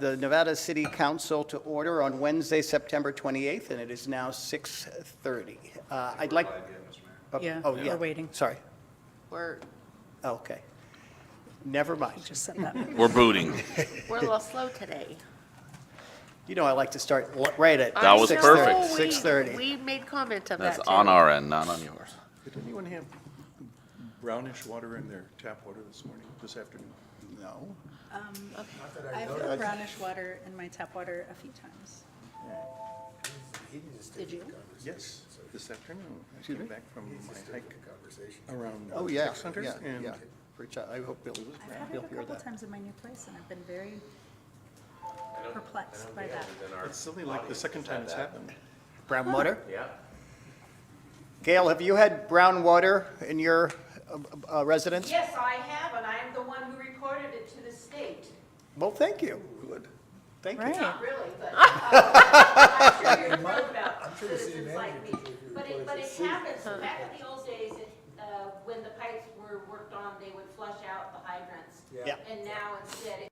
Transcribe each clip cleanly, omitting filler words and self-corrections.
the Nevada City Council to order on Wednesday, September 28th, and it is now 6:30. I'd like... Yeah, Oh, yeah. we're waiting. Sorry. We're Okay. Never mind. Just said that. We're booting. a little slow today. You know I like to start right at That was 6:30. perfect. 6:30. We made comment of That's that too. on our end, not on yours. Did anyone have brownish water in their tap water this afternoon? No. I've had brownish water in my tap water a few times. Did you? Yes, this afternoon. I came back from my hike around Oh, yeah, 600 yeah, and yeah. I hope Bill I've had it he'll a hear couple that. times in my new place, and I've been very perplexed by that. it's only like the second time it's happened. Brown water? Yeah. Gail, have you had brown water in your residence? Yes, I have, and I'm the one who reported it to the state. Well, thank you. Good. Thank you. Right. Not really, but I'm sure you're thrilled about citizens like me. But it happens, back in the old days, when the pipes were worked on, they would flush out the hydrants. Yeah. And now instead,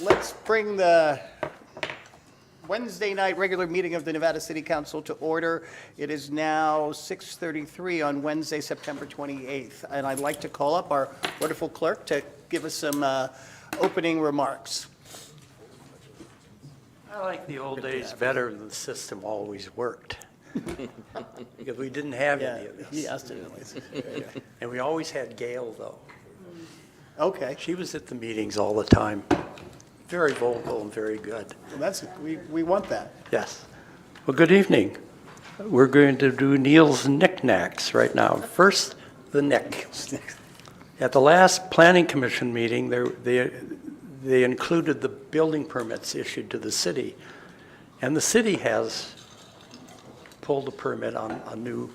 Let's bring the Wednesday night regular meeting of the Nevada City Council to order. It is now 6:33 on Wednesday, September 28th. And I'd like to call up our wonderful clerk to give us some opening remarks. I like the old days better than the system always worked. Because we didn't have any of He this. asked it anyways. And we always had Gail, though. Okay, She was at the meetings all the time. Very vocal and very good. well, we want that. Yes. Well, good evening. We're going to do Neil's knickknacks right now. First, the nick. At the last Planning Commission meeting, they included the building permits issued to the city. And the city has pulled a permit on a new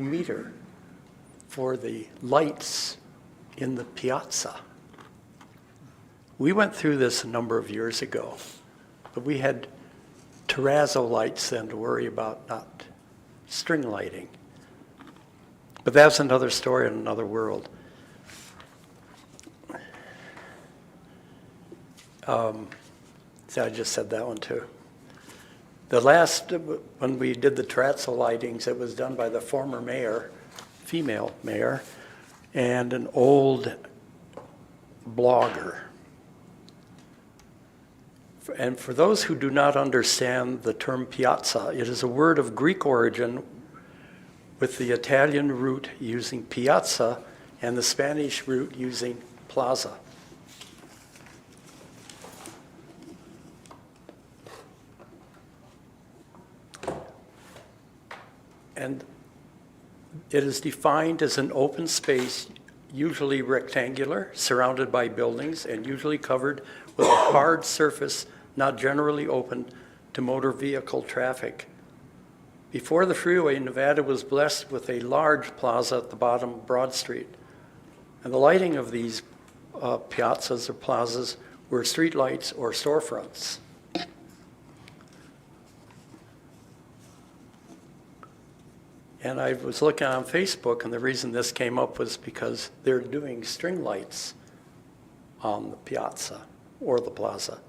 meter for the lights in the piazza. We went through this a number of years ago, but we had terrazzo lights then to worry about, not string lighting. But that's another story in another world. So I just said that one too. The last, when we did the terrazzo lightings, it was done by the former mayor, female mayor, and an old blogger. And for those who do not understand the term piazza, it is a word of Greek origin with the Italian root using piazza and the Spanish root using plaza. And it is defined as an open space usually rectangular, surrounded by buildings, and usually covered with a hard surface not generally open to motor vehicle traffic. Before the freeway, Nevada was blessed with a large plaza at the bottom of Broad Street. And the lighting of these piazzas or plazas were street lights or storefronts. And I was looking on Facebook, and the reason this came up was because they're doing string lights on the piazza or the plaza.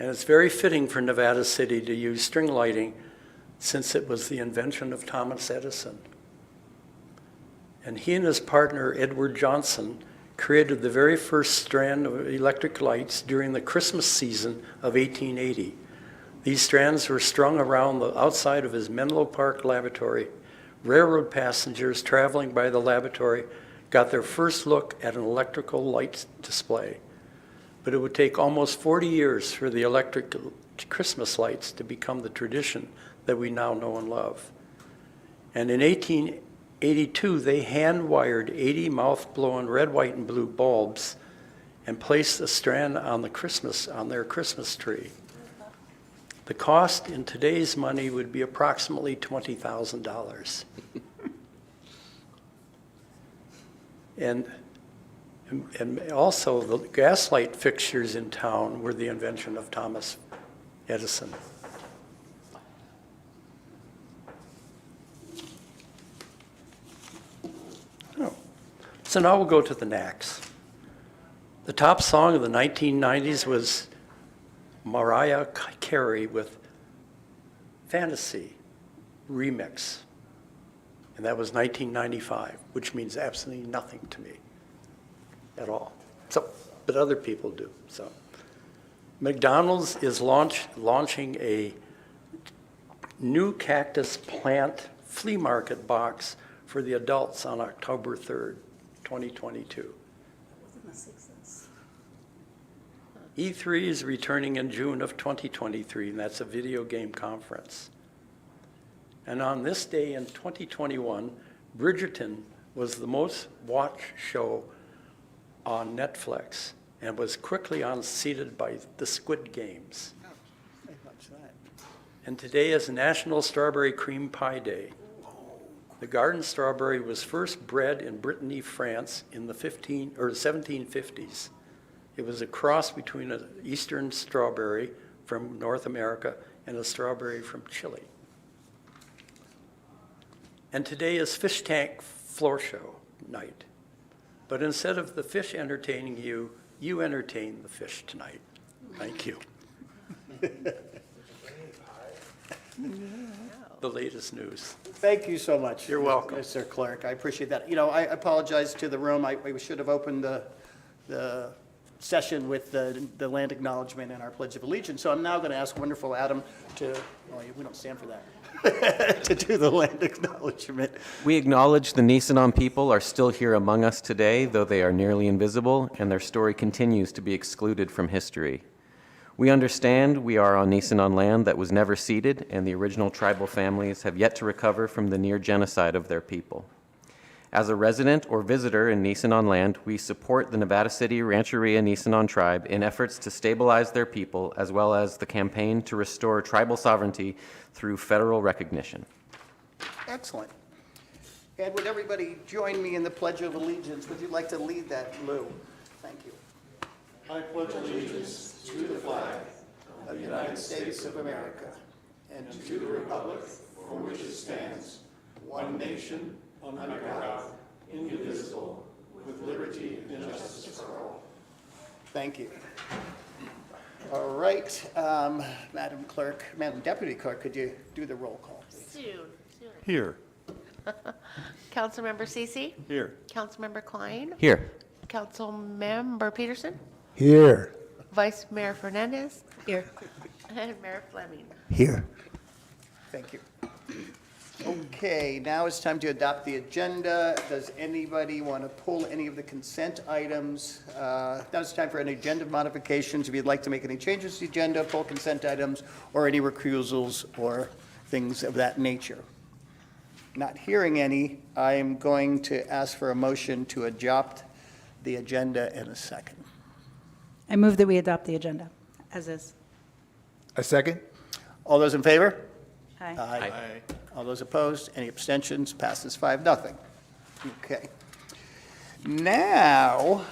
And it's very fitting for Nevada City to use string lighting since it was the invention of Thomas Edison. And he and his partner, Edward Johnson, created the very first strand of electric lights during the Christmas season of 1880. These strands were strung around the outside of his Menlo Park laboratory. Railroad passengers traveling by the laboratory got their first look at an electrical light display. But it would take almost 40 years for the electric Christmas lights to become the tradition that we now know and love. And in 1882, they hand-wired 80 mouth-blown red, white, and blue bulbs and placed a strand on their Christmas tree. The cost in today's money would be approximately $20,000. And also the gaslight fixtures in town were the invention of Thomas Edison. Oh. So now we'll go to the knacks. The top song of the 1990s was Mariah Carey with Fantasy Remix. And that was 1995, which means absolutely nothing to me at all. So, but other people do. So, McDonald's is launching a new cactus plant flea market box for the adults on October 3rd, 2022. E3 is returning in June of 2023, and that's a video game conference. And on this day in 2021, Bridgerton was the most watched show on Netflix and was quickly unseated by the Squid Games. I watched that. And today is National Strawberry Cream Pie Day. The garden strawberry was first bred in Brittany, France in the 1750s. It was a cross between an eastern strawberry from North America and a strawberry from Chile. And today is Fish Tank Floor Show night. But instead of the fish entertaining you, you entertain the fish tonight. Thank you. The latest news. Thank you so much. You're welcome. Mr. Clerk, I appreciate that. You know, I apologize to the room. We should have opened the session with the land acknowledgement and our Pledge of Allegiance. So I'm now going to ask wonderful Adam to, we don't stand for that, to do the land acknowledgement. We acknowledge the Nisenan people are still here among us today, though they are nearly invisible, and their story continues to be excluded from history. We understand we are on Nisenan land that was never ceded, and the original tribal families have yet to recover from the near genocide of their people. As a resident or visitor in Nisenan land, we support the Nevada City Rancheria Nisenan tribe in efforts to stabilize their people, as well as the campaign to restore tribal sovereignty through federal recognition. Excellent. And would everybody join me in the Pledge of Allegiance? Would you like to lead that, Lou? Thank you. I pledge allegiance to the flag of the United States of America and to the republic for which it stands, one nation, under God, indivisible, with liberty and justice for all. Thank you. All right, Madam Deputy Clerk, could you do the roll call, please? Soon. Here. Councilmember Cece, Here. Councilmember Klein, Here. Councilmember Peterson, Here. Vice Mayor Fernandez, Here. and Mayor Fleming. Here. Thank you. Okay, now it's time to adopt the agenda. Does anybody want to pull any of the consent items? Now it's time for any agenda modifications. If you'd like to make any changes to the agenda, pull consent items, or any recusals or things of that nature. Not hearing any, I am going to ask for a motion to adopt the agenda in a second. I move that we adopt the agenda as is. A second? All those in favor? Aye. Aye. All those opposed? Any abstentions? Passes 5-0. Okay. Now,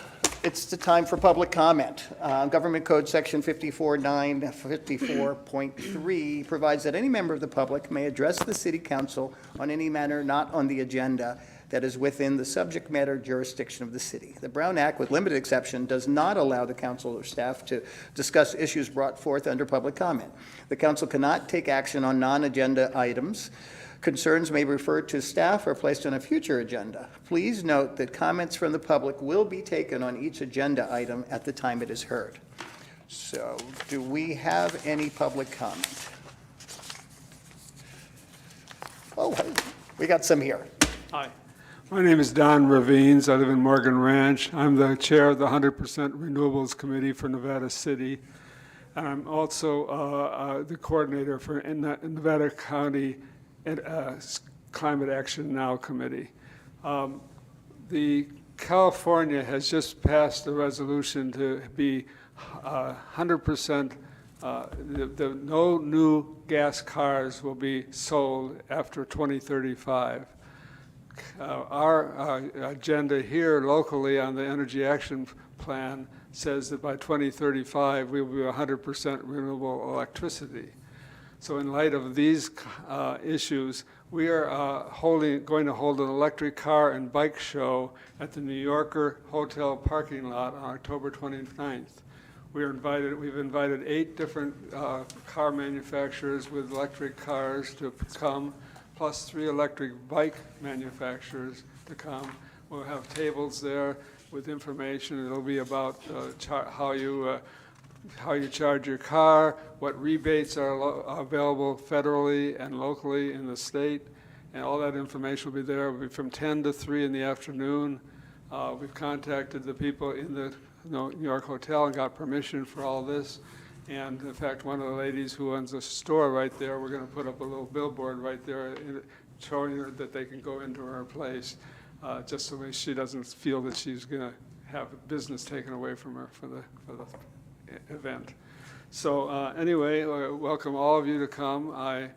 it's the time for public comment. Government Code Section 54.3 provides that any member of the public may address the city council on any matter not on the agenda that is within the subject matter jurisdiction of the city. The Brown Act, with limited exception, does not allow the council or staff to discuss issues brought forth under public comment. The council cannot take action on non-agenda items. Concerns may be referred to staff or placed on a future agenda. Please note that comments from the public will be taken on each agenda item at the time it is heard. So, do we have any public comment? Oh, we got some here. Hi. My name is Don Ravines. I live in Morgan Ranch. I'm the chair of the 100% Renewables Committee for Nevada City. And I'm also the coordinator for Nevada County Climate Action Now Committee. The California has just passed a resolution to be 100%, no new gas cars will be sold after 2035. Our agenda here locally on the Energy Action Plan says that by 2035, we will be 100% renewable electricity. So in light of these issues, we are going to hold an electric car and bike show at the New Yorker Hotel parking lot on October 29th. We've invited 8 different car manufacturers with electric cars to come, plus 3 electric bike manufacturers to come. We'll have tables there with information. It'll be about how you charge your car, what rebates are available federally and locally in the state, and all that information will be there. It'll be from 10 to 3 in the afternoon. We've contacted the people in the New York Hotel and got permission for all this. And in fact, one of the ladies who owns a store right there, we're going to put up a little billboard right there showing her that they can go into her place, just so that she doesn't feel that she's going to have business taken away from her for the event. So anyway, welcome all of you to come. I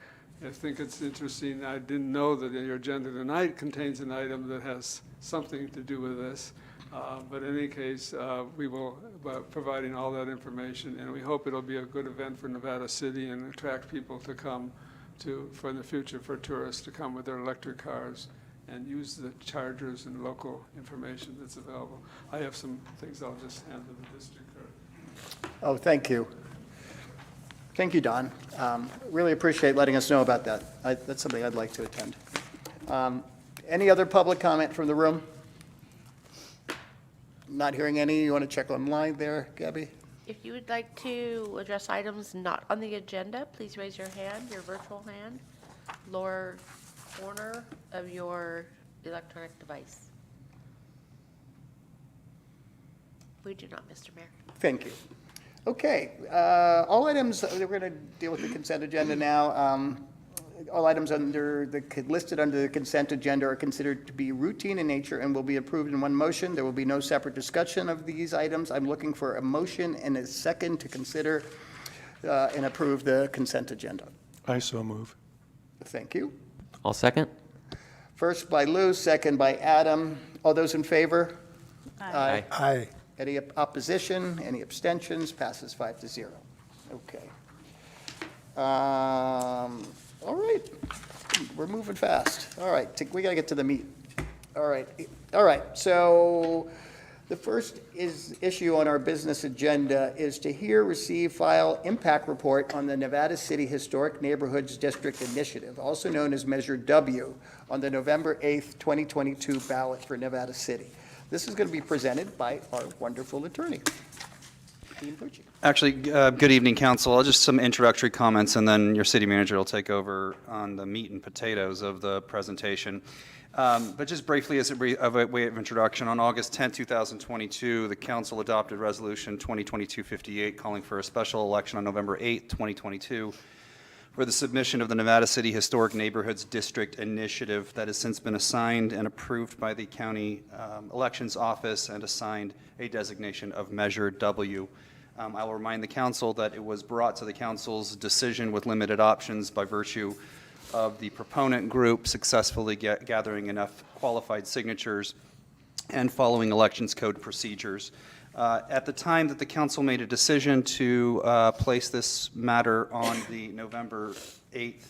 think it's interesting. I didn't know that your agenda tonight contains an item that has something to do with this. But in any case, we will be providing all that information, and we hope it'll be a good event for Nevada City and attract people to come for the future, for tourists to come with their electric cars and use the chargers and local information that's available. I have some things I'll just hand to the district clerk. Oh, thank you. Thank you, Don. Really appreciate letting us know about that. That's something I'd like to attend. Any other public comment from the room? Not hearing any. You want to check online there, Gabby? If you would like to address items not on the agenda, please raise your hand, your virtual hand, lower corner of your electronic device. We do not, Mr. Mayor. Thank you. Okay, all items, we're going to deal with the consent agenda now. All items listed under the consent agenda are considered to be routine in nature and will be approved in one motion. There will be no separate discussion of these items. I'm looking for a motion and a second to consider and approve the consent agenda. I so move. Thank you. I'll second. First by Lou, second by Adam. All those in favor? Aye. Aye. Any opposition? Any abstentions? Passes 5-0. Okay. All right. We're moving fast. All right. We got to get to the meat. All right. All right. So the first issue on our business agenda is to hear, receive, file impact report on the Nevada City Historic Neighborhoods District Initiative, also known as Measure W, on the November 8th, 2022 ballot for Nevada City. This is going to be presented by our wonderful attorney, Dean Pucci. Actually, good evening, Council. Just some introductory comments, and then your city manager will take over on the meat and potatoes of the presentation. But just briefly, as a way of introduction, on August 10, 2022, the Council adopted Resolution 2022-58, calling for a special election on November 8, 2022, for the submission of the Nevada City Historic Neighborhoods District Initiative that has since been assigned and approved by the County Elections Office and assigned a designation of Measure W. I will remind the council that it was brought to the council's decision with limited options by virtue of the proponent group successfully gathering enough qualified signatures and following elections code procedures. At the time that the council made a decision to place this matter on the November 8th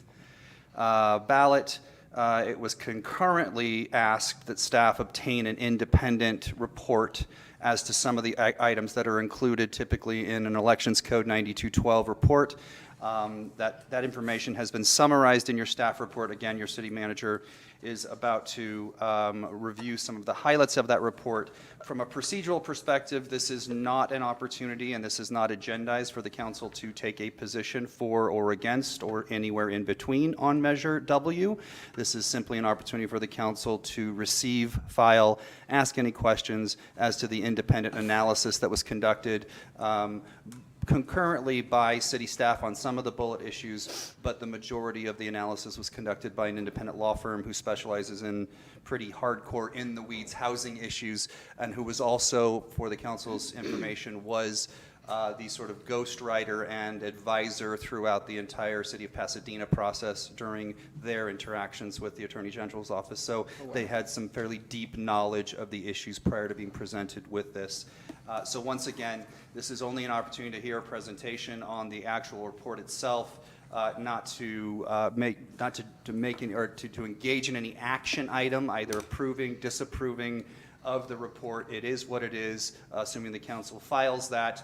ballot, it was concurrently asked that staff obtain an independent report as to some of the items that are included typically in an Elections Code 9212 report. That information has been summarized in your staff report. Again, your city manager is about to review some of the highlights of that report. From a procedural perspective, this is not an opportunity and this is not agendized for the council to take a position for or against or anywhere in between on Measure W. This is simply an opportunity for the council to receive, file, ask any questions as to the independent analysis that was conducted concurrently by city staff on some of the bullet issues, but the majority of the analysis was conducted by an independent law firm who specializes in pretty hardcore in-the-weeds housing issues, and who was also, for the council's information, was the sort of ghostwriter and advisor throughout the entire city of Pasadena process during their interactions with the Attorney General's office. So they had some fairly deep knowledge of the issues prior to being presented with this. So once again, this is only an opportunity to hear a presentation on the actual report itself, not to engage in any action item, either approving, disapproving of the report. It is what it is. Assuming the council files that,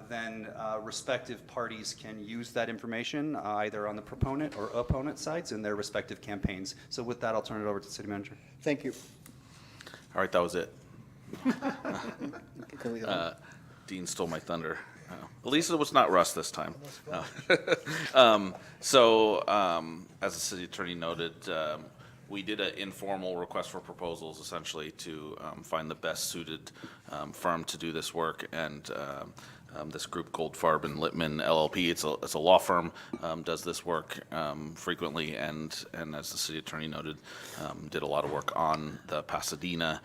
then respective parties can use that information either on the proponent or opponent sides in their respective campaigns. So with that, I'll turn it over to the city manager. Thank you. All right, that was it. Can we- Dean stole my thunder. At least it was not Russ this time. As the city attorney noted, we did an informal request for proposals, essentially, to find the best suited firm to do this work. And this group, Goldfarb and Littman LLP, it's a law firm, does this work frequently, and as the city attorney noted, did a lot of work on the Pasadena.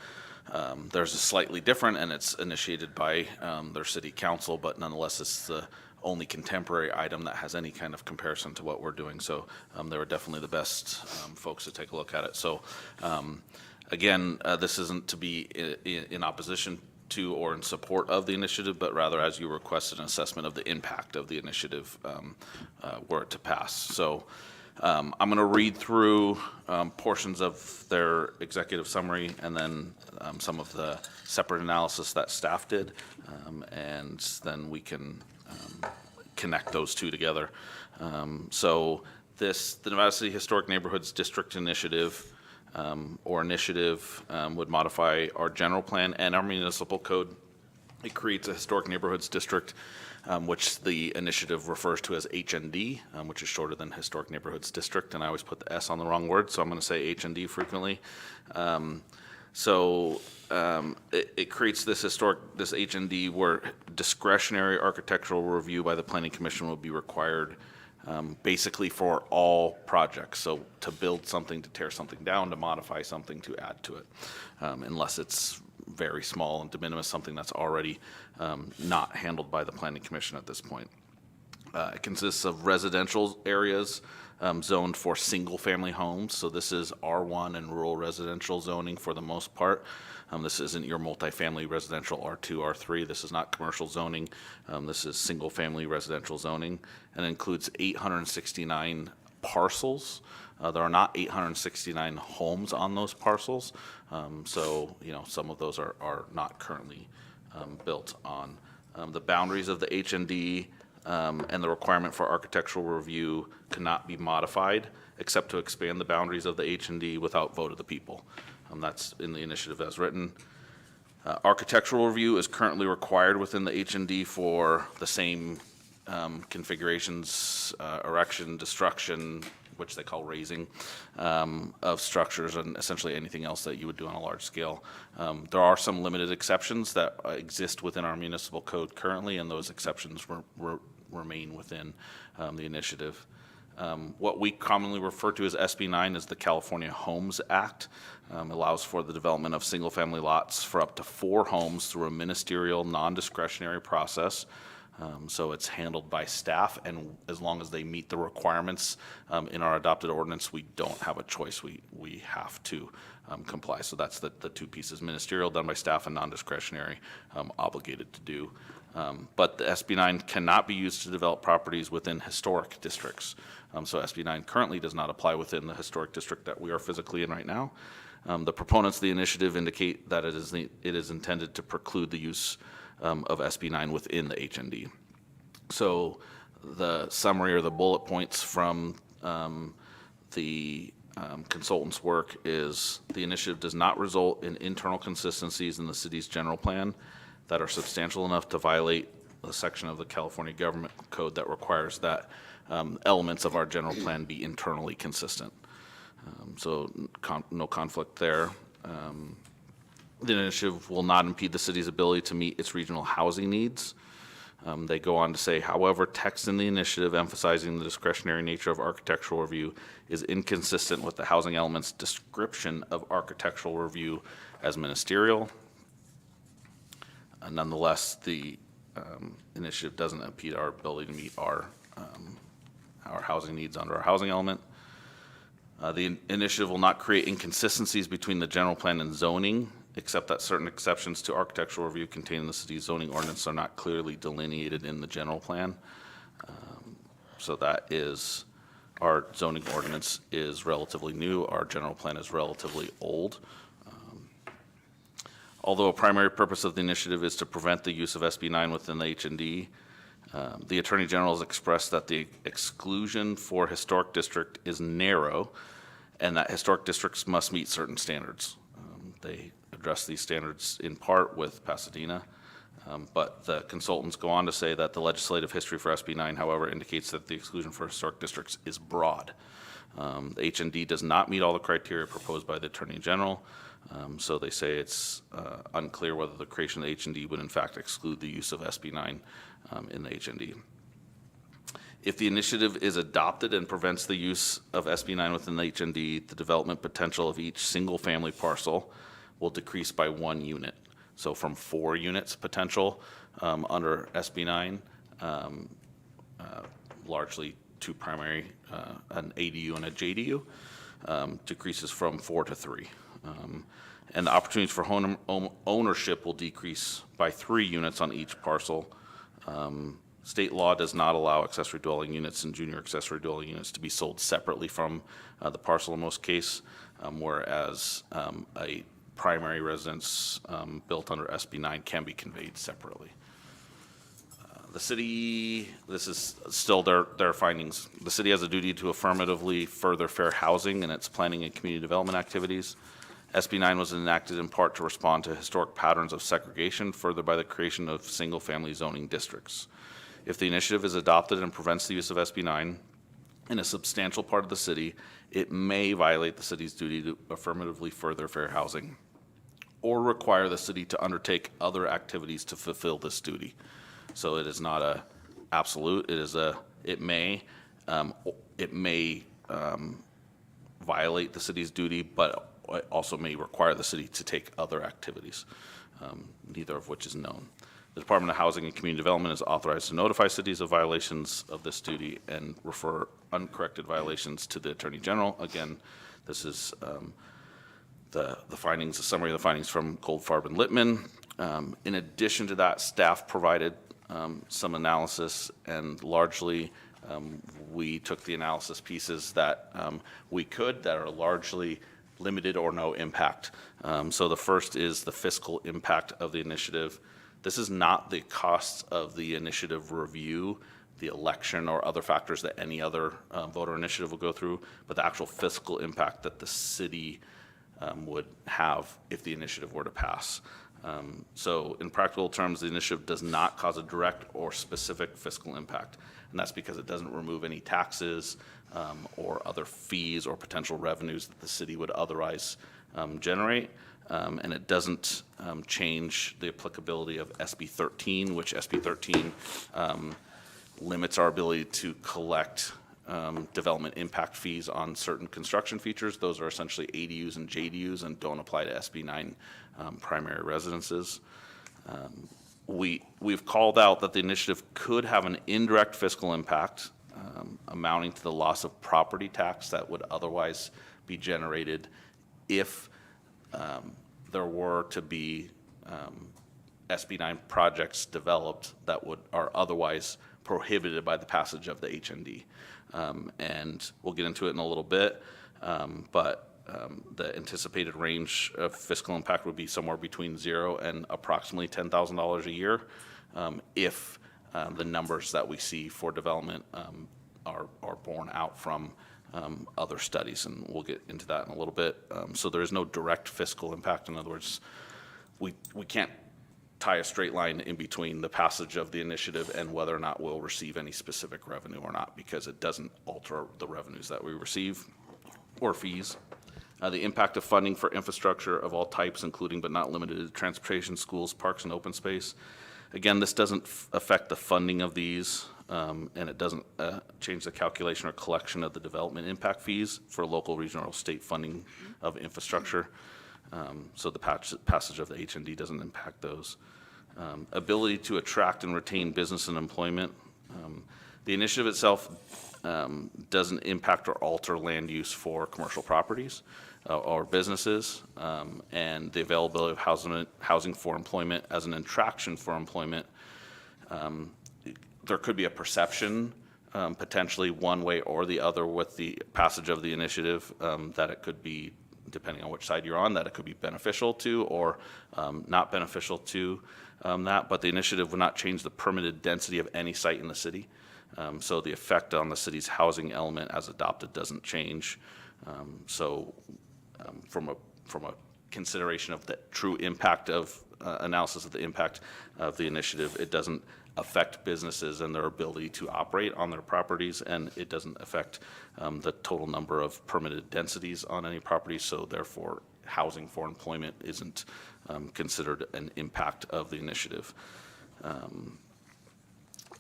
There's a slightly different, and it's initiated by their city council, but nonetheless, it's the only contemporary item that has any kind of comparison to what we're doing. So they were definitely the best folks to take a look at it. So again, this isn't to be in opposition to or in support of the initiative, but rather, as you requested, an assessment of the impact of the initiative were it to pass. So I'm going to read through portions of their executive summary and then some of the separate analysis that staff did, and then we can connect those two together. The Nevada City Historic Neighborhoods District Initiative would modify our general plan and our municipal code. It creates a historic neighborhoods district, which the initiative refers to as HND, which is shorter than Historic Neighborhoods District, and I always put the S on the wrong word, so I'm going to say HND frequently. It creates this HND where discretionary architectural review by the Planning Commission will be required basically for all projects. So to build something, to tear something down, to modify something, to add to it, unless it's very small and de minimis, something that's already not handled by the Planning Commission at this point. It consists of residential areas zoned for single-family homes. So this is R1 and rural residential zoning for the most part. This isn't your multifamily residential R2, R3. This is not commercial zoning. This is single-family residential zoning, and includes 869 parcels. There are not 869 homes on those parcels. Some of those are not currently built on. The boundaries of the HND and the requirement for architectural review cannot be modified except to expand the boundaries of the HND without vote of the people. That's in the initiative as written. Architectural review is currently required within the HND for the same configurations, erection, destruction, which they call raising, of structures, and essentially anything else that you would do on a large scale. There are some limited exceptions that exist within our municipal code currently, and those exceptions remain within the initiative. What we commonly refer to as SB 9 is the California Homes Act. Allows for the development of single-family lots for up to 4 homes through a ministerial, non-discretionary process. So it's handled by staff, and as long as they meet the requirements in our adopted ordinance, we don't have a choice. We have to comply. So that's the 2 pieces: ministerial, done by staff, and non-discretionary, obligated to do. But the SB 9 cannot be used to develop properties within historic districts. So SB 9 currently does not apply within the historic district that we are physically in right now. The proponents of the initiative indicate that it is intended to preclude the use of SB 9 within the HND. So the summary or the bullet points from the consultant's work is: the initiative does not result in internal consistencies in the city's general plan that are substantial enough to violate the section of the California Government Code that requires that elements of our general plan be internally consistent. So no conflict there. The initiative will not impede the city's ability to meet its regional housing needs. They go on to say, however, text in the initiative emphasizing the discretionary nature of architectural review is inconsistent with the housing element's description of architectural review as ministerial. Nonetheless, the initiative doesn't impede our ability to meet our housing needs under our housing element. The initiative will not create inconsistencies between the general plan and zoning, except that certain exceptions to architectural review contained in the city's zoning ordinance are not clearly delineated in the general plan. So that is, our zoning ordinance is relatively new, our general plan is relatively old. Although a primary purpose of the initiative is to prevent the use of SB 9 within the HND, the Attorney General has expressed that the exclusion for historic district is narrow and that historic districts must meet certain standards. They address these standards in part with Pasadena, but the consultants go on to say that the legislative history for SB 9, however, indicates that the exclusion for historic districts is broad. The HND does not meet all the criteria proposed by the Attorney General, so they say it's unclear whether the creation of the HND would in fact exclude the use of SB 9 in the HND. If the initiative is adopted and prevents the use of SB 9 within the HND, the development potential of each single-family parcel will decrease by 1 unit. So from 4 units potential under SB 9, largely 2 primary, an ADU and a JDU, decreases from 4 to 3. And the opportunities for home ownership will decrease by 3 units on each parcel. State law does not allow accessory dwelling units and junior accessory dwelling units to be sold separately from the parcel in most cases, whereas a primary residence built under SB 9 can be conveyed separately. The city, this is still their findings. The city has a duty to affirmatively further fair housing in its planning and community development activities. SB 9 was enacted in part to respond to historic patterns of segregation furthered by the creation of single-family zoning districts. If the initiative is adopted and prevents the use of SB 9 in a substantial part of the city, it may violate the city's duty to affirmatively further fair housing or require the city to undertake other activities to fulfill this duty. So it is not a absolute, it is a, it may violate the city's duty, but it also may require the city to take other activities, neither of which is known. The Department of Housing and Community Development is authorized to notify cities of violations of this duty and refer uncorrected violations to the Attorney General. Again, this is the findings, a summary of the findings from Goldfarb and Littman. In addition to that, staff provided some analysis, and largely we took the analysis pieces that we could that are largely limited or no impact. So the first is the fiscal impact of the initiative. This is not the costs of the initiative review, the election, or other factors that any other voter initiative will go through, but the actual fiscal impact that the city would have if the initiative were to pass. So in practical terms, the initiative does not cause a direct or specific fiscal impact, and that's because it doesn't remove any taxes or other fees or potential revenues that the city would otherwise generate. And it doesn't change the applicability of SB 13, which SB 13 limits our ability to collect development impact fees on certain construction features. Those are essentially ADUs and JDUs and don't apply to SB9 primary residences. We've called out that the initiative could have an indirect fiscal impact amounting to the loss of property tax that would otherwise be generated if there were to be SB9 projects developed that are otherwise prohibited by the passage of the HND. And we'll get into it in a little bit, but the anticipated range of fiscal impact would be somewhere between 0 and approximately $10,000 a year if the numbers that we see for development are borne out from other studies, and we'll get into that in a little bit. So there is no direct fiscal impact. In other words, we can't tie a straight line in between the passage of the initiative and whether or not we'll receive any specific revenue or not, because it doesn't alter the revenues that we receive or fees. The impact of funding for infrastructure of all types, including but not limited to transportation, schools, parks, and open space. Again, this doesn't affect the funding of these, and it doesn't change the calculation or collection of the development impact fees for local, regional, or state funding of infrastructure. So the passage of the HND doesn't impact those. Ability to attract and retain business and employment. The initiative itself doesn't impact or alter land use for commercial properties or businesses, and the availability of housing for employment as an attraction for employment. There could be a perception, potentially one way or the other with the passage of the initiative, that it could be, depending on which side you're on, that it could be beneficial to or not beneficial to that, but the initiative would not change the permitted density of any site in the city. So the effect on the city's housing element as adopted doesn't change. From a consideration of the true impact of analysis of the impact of the initiative, it doesn't affect businesses and their ability to operate on their properties, and it doesn't affect the total number of permitted densities on any property, so therefore housing for employment isn't considered an impact of the initiative.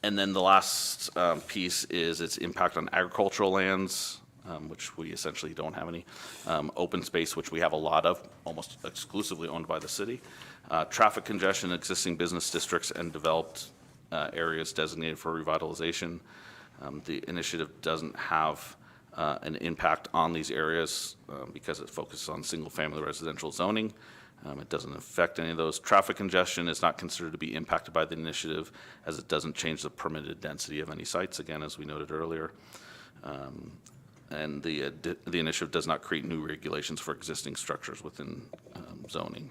And then the last piece is its impact on agricultural lands, which we essentially don't have any. Open space, which we have a lot of, almost exclusively owned by the city. Traffic congestion, existing business districts, and developed areas designated for revitalization. The initiative doesn't have an impact on these areas because it focuses on single-family residential zoning. It doesn't affect any of those. Traffic congestion is not considered to be impacted by the initiative, as it doesn't change the permitted density of any sites, again, as we noted earlier. And the initiative does not create new regulations for existing structures within zoning.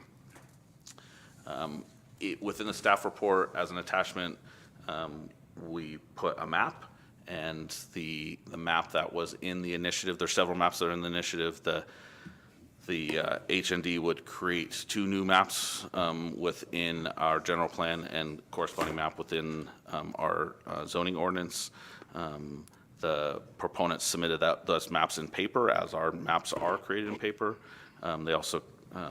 Within the staff report, as an attachment, we put a map, and the map that was in the initiative, there's several maps that are in the initiative. The HND would create 2 new maps within our general plan and corresponding map within our zoning ordinance. The proponents submitted those maps in paper, as our maps are created in paper. They also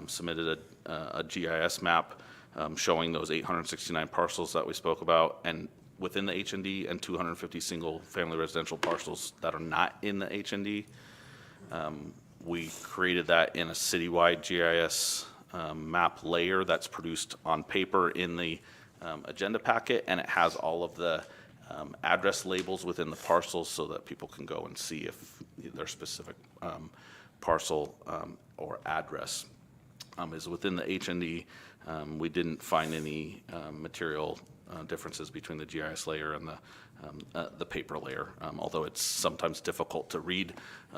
submitted a GIS map showing those 869 parcels that we spoke about, and within the HND, and 250 single-family residential parcels that are not in the HND. We created that in a citywide GIS map layer that's produced on paper in the agenda packet, and it has all of the address labels within the parcels so that people can go and see if their specific parcel or address is within the HND. We didn't find any material differences between the GIS layer and the paper layer, although it's sometimes difficult to read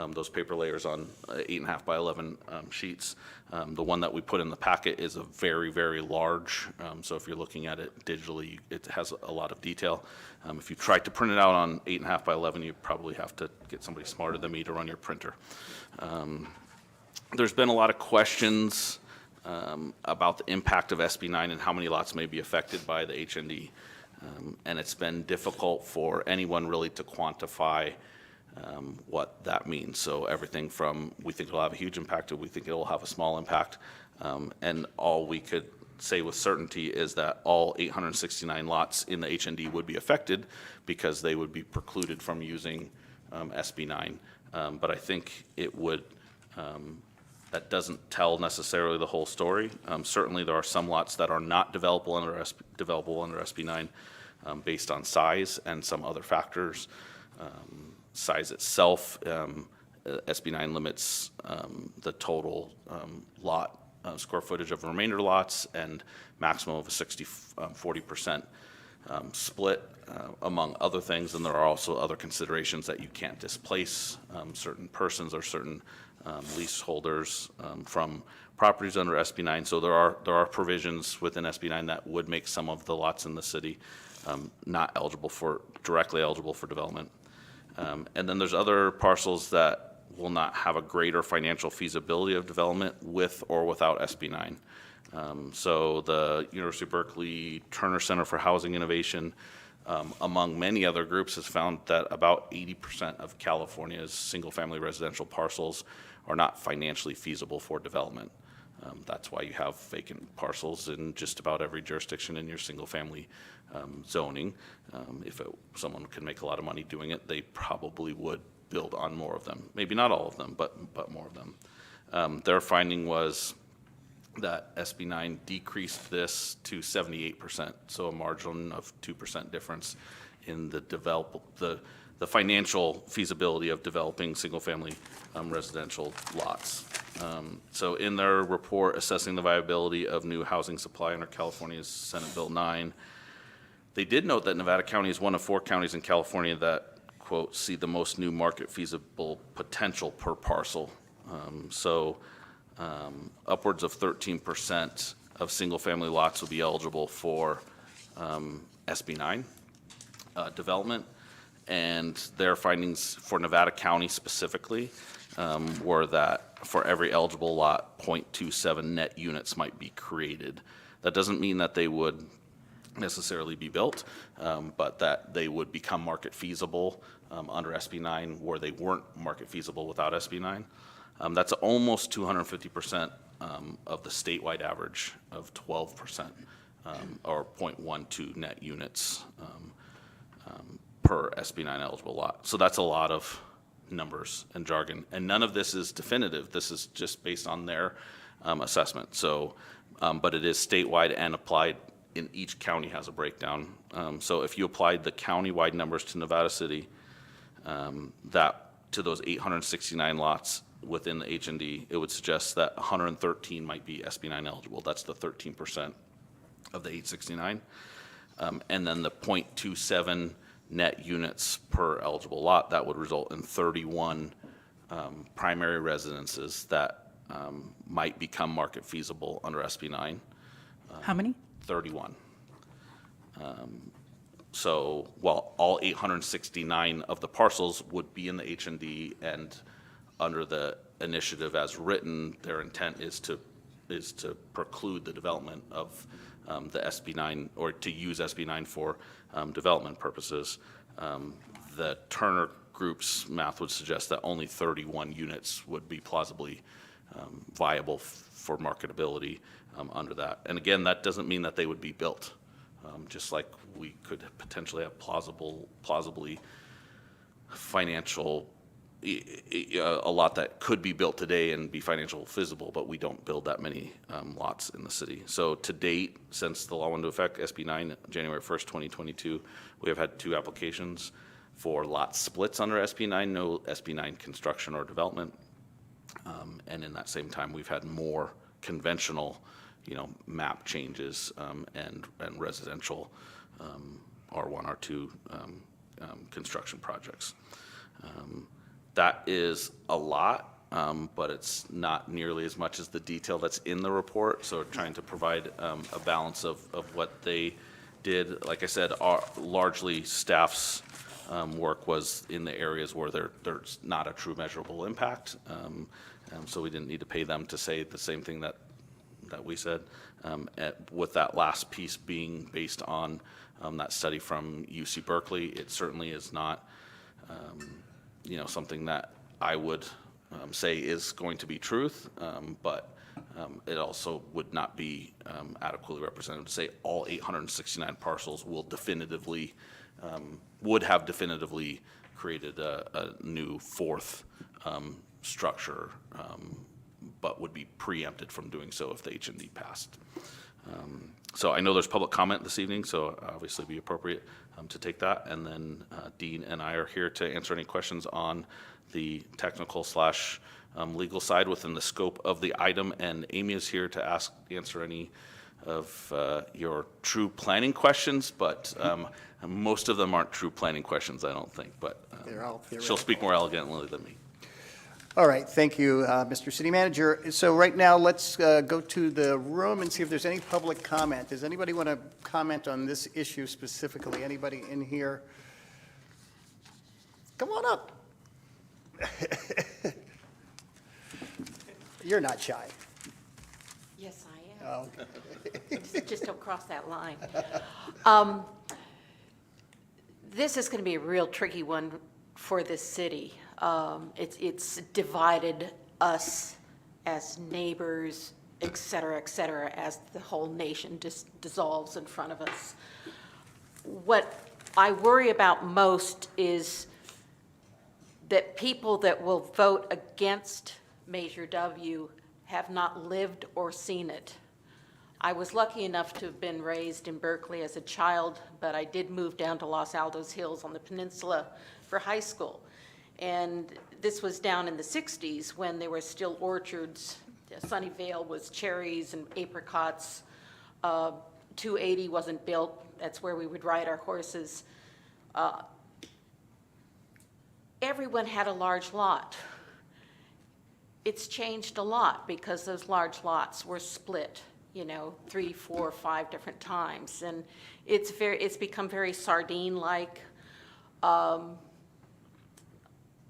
those paper layers on 8.5 by 11 sheets. The one that we put in the packet is a very, very large, so if you're looking at it digitally, it has a lot of detail. If you try to print it out on 8.5 by 11, you probably have to get somebody smarter than me to run your printer. There's been a lot of questions about the impact of SB9 and how many lots may be affected by the HND. And it's been difficult for anyone really to quantify what that means. So everything from we think it'll have a huge impact to we think it'll have a small impact. And all we could say with certainty is that all 869 lots in the HND would be affected because they would be precluded from using SB 9. But I think it would, that doesn't tell necessarily the whole story. Certainly, there are some lots that are not developable under SB 9 based on size and some other factors. Size itself, SB 9 limits the total lot square footage of remainder lots and maximum of a 40% split, among other things. And there are also other considerations that you can't displace certain persons or certain leaseholders from properties under SB 9. So there are provisions within SB 9 that would make some of the lots in the city not directly eligible for development. And then there's other parcels that will not have a greater financial feasibility of development with or without SB 9. So the University of Berkeley Turner Center for Housing Innovation, among many other groups, has found that about 80% of California's single-family residential parcels are not financially feasible for development. That's why you have vacant parcels in just about every jurisdiction in your single-family zoning. If someone could make a lot of money doing it, they probably would build on more of them. Maybe not all of them, but more of them. Their finding was that SB 9 decreased this to 78%, so a margin of 2% difference in the financial feasibility of developing single-family residential lots. So in their report assessing the viability of new housing supply under California's Senate Bill 9, they did note that Nevada County is one of 4 counties in California that, quote, see the most new market feasible potential per parcel. Upwards of 13% of single-family lots will be eligible for SB 9 development. And their findings for Nevada County specifically were that for every eligible lot, 0.27 net units might be created. That doesn't mean that they would necessarily be built, but that they would become market feasible under SB 9 where they weren't market feasible without SB 9. That's almost 250% of the statewide average of 12%, or 0.12 net units per SB 9 eligible lot. So that's a lot of numbers and jargon, and none of this is definitive. This is just based on their assessment. So, but it is statewide and applied in each county has a breakdown. So if you applied the county-wide numbers to Nevada City, that to those 869 lots within the H&D, it would suggest that 113 might be SB 9 eligible. That's the 13% of the 869. And then the 0.27 net units per eligible lot, that would result in 31 primary residences that might become market feasible under SB 9. How many? 31. So while all 869 of the parcels would be in the H&D, and under the initiative as written, their intent is to preclude the development of the SB 9, or to use SB 9 for development purposes. The Turner Group's math would suggest that only 31 units would be plausibly viable for marketability under that. And again, that doesn't mean that they would be built. Just like we could potentially have plausibly financial, a lot that could be built today and be financial feasible, but we don't build that many lots in the city. So to date, since the law went into effect, SB 9, January 1st, 2022, we have had 2 applications for lot splits under SB 9, no SB 9 construction or development. And in that same time, we've had more conventional, map changes and residential R1, R2 construction projects. That is a lot, but it's not nearly as much as the detail that's in the report. So trying to provide a balance of what they did. Like I said, largely staff's work was in the areas where there's not a true measurable impact. So we didn't need to pay them to say the same thing that we said, with that last piece being based on that study from UC Berkeley. It certainly is not something that I would say is going to be truth, but It also would not be adequately representative to say all 869 parcels will definitively, would have definitively created a new fourth structure, but would be preempted from doing so if the H&D passed. So I know there's public comment this evening, so obviously be appropriate to take that. And then Dean and I are here to answer any questions on the technical / legal side within the scope of the item. And Amy is here to answer any of your true planning questions, but most of them aren't true planning questions, I don't think, but she'll speak more elegantly than me. All right, thank you, Mr. City Manager. So right now, let's go to the room and see if there's any public comment. Does anybody want to comment on this issue specifically? Anybody in here? Come on up. You're not shy. Yes, I am. Oh, okay. Just don't cross that line. This is going to be a real tricky one for this city. It's divided us as neighbors, et cetera, as the whole nation just dissolves in front of us. What I worry about most is that people that will vote against Measure W have not lived or seen it. I was lucky enough to have been raised in Berkeley as a child, but I did move down to Los Altos Hills on the peninsula for high school. And this was down in the 60s when there were still orchards. Sunnyvale was cherries and apricots. 280 wasn't built. That's where we would ride our horses. Everyone had a large lot. It's changed a lot because those large lots were split, 3, 4, 5 different times. And it's become very sardine-like.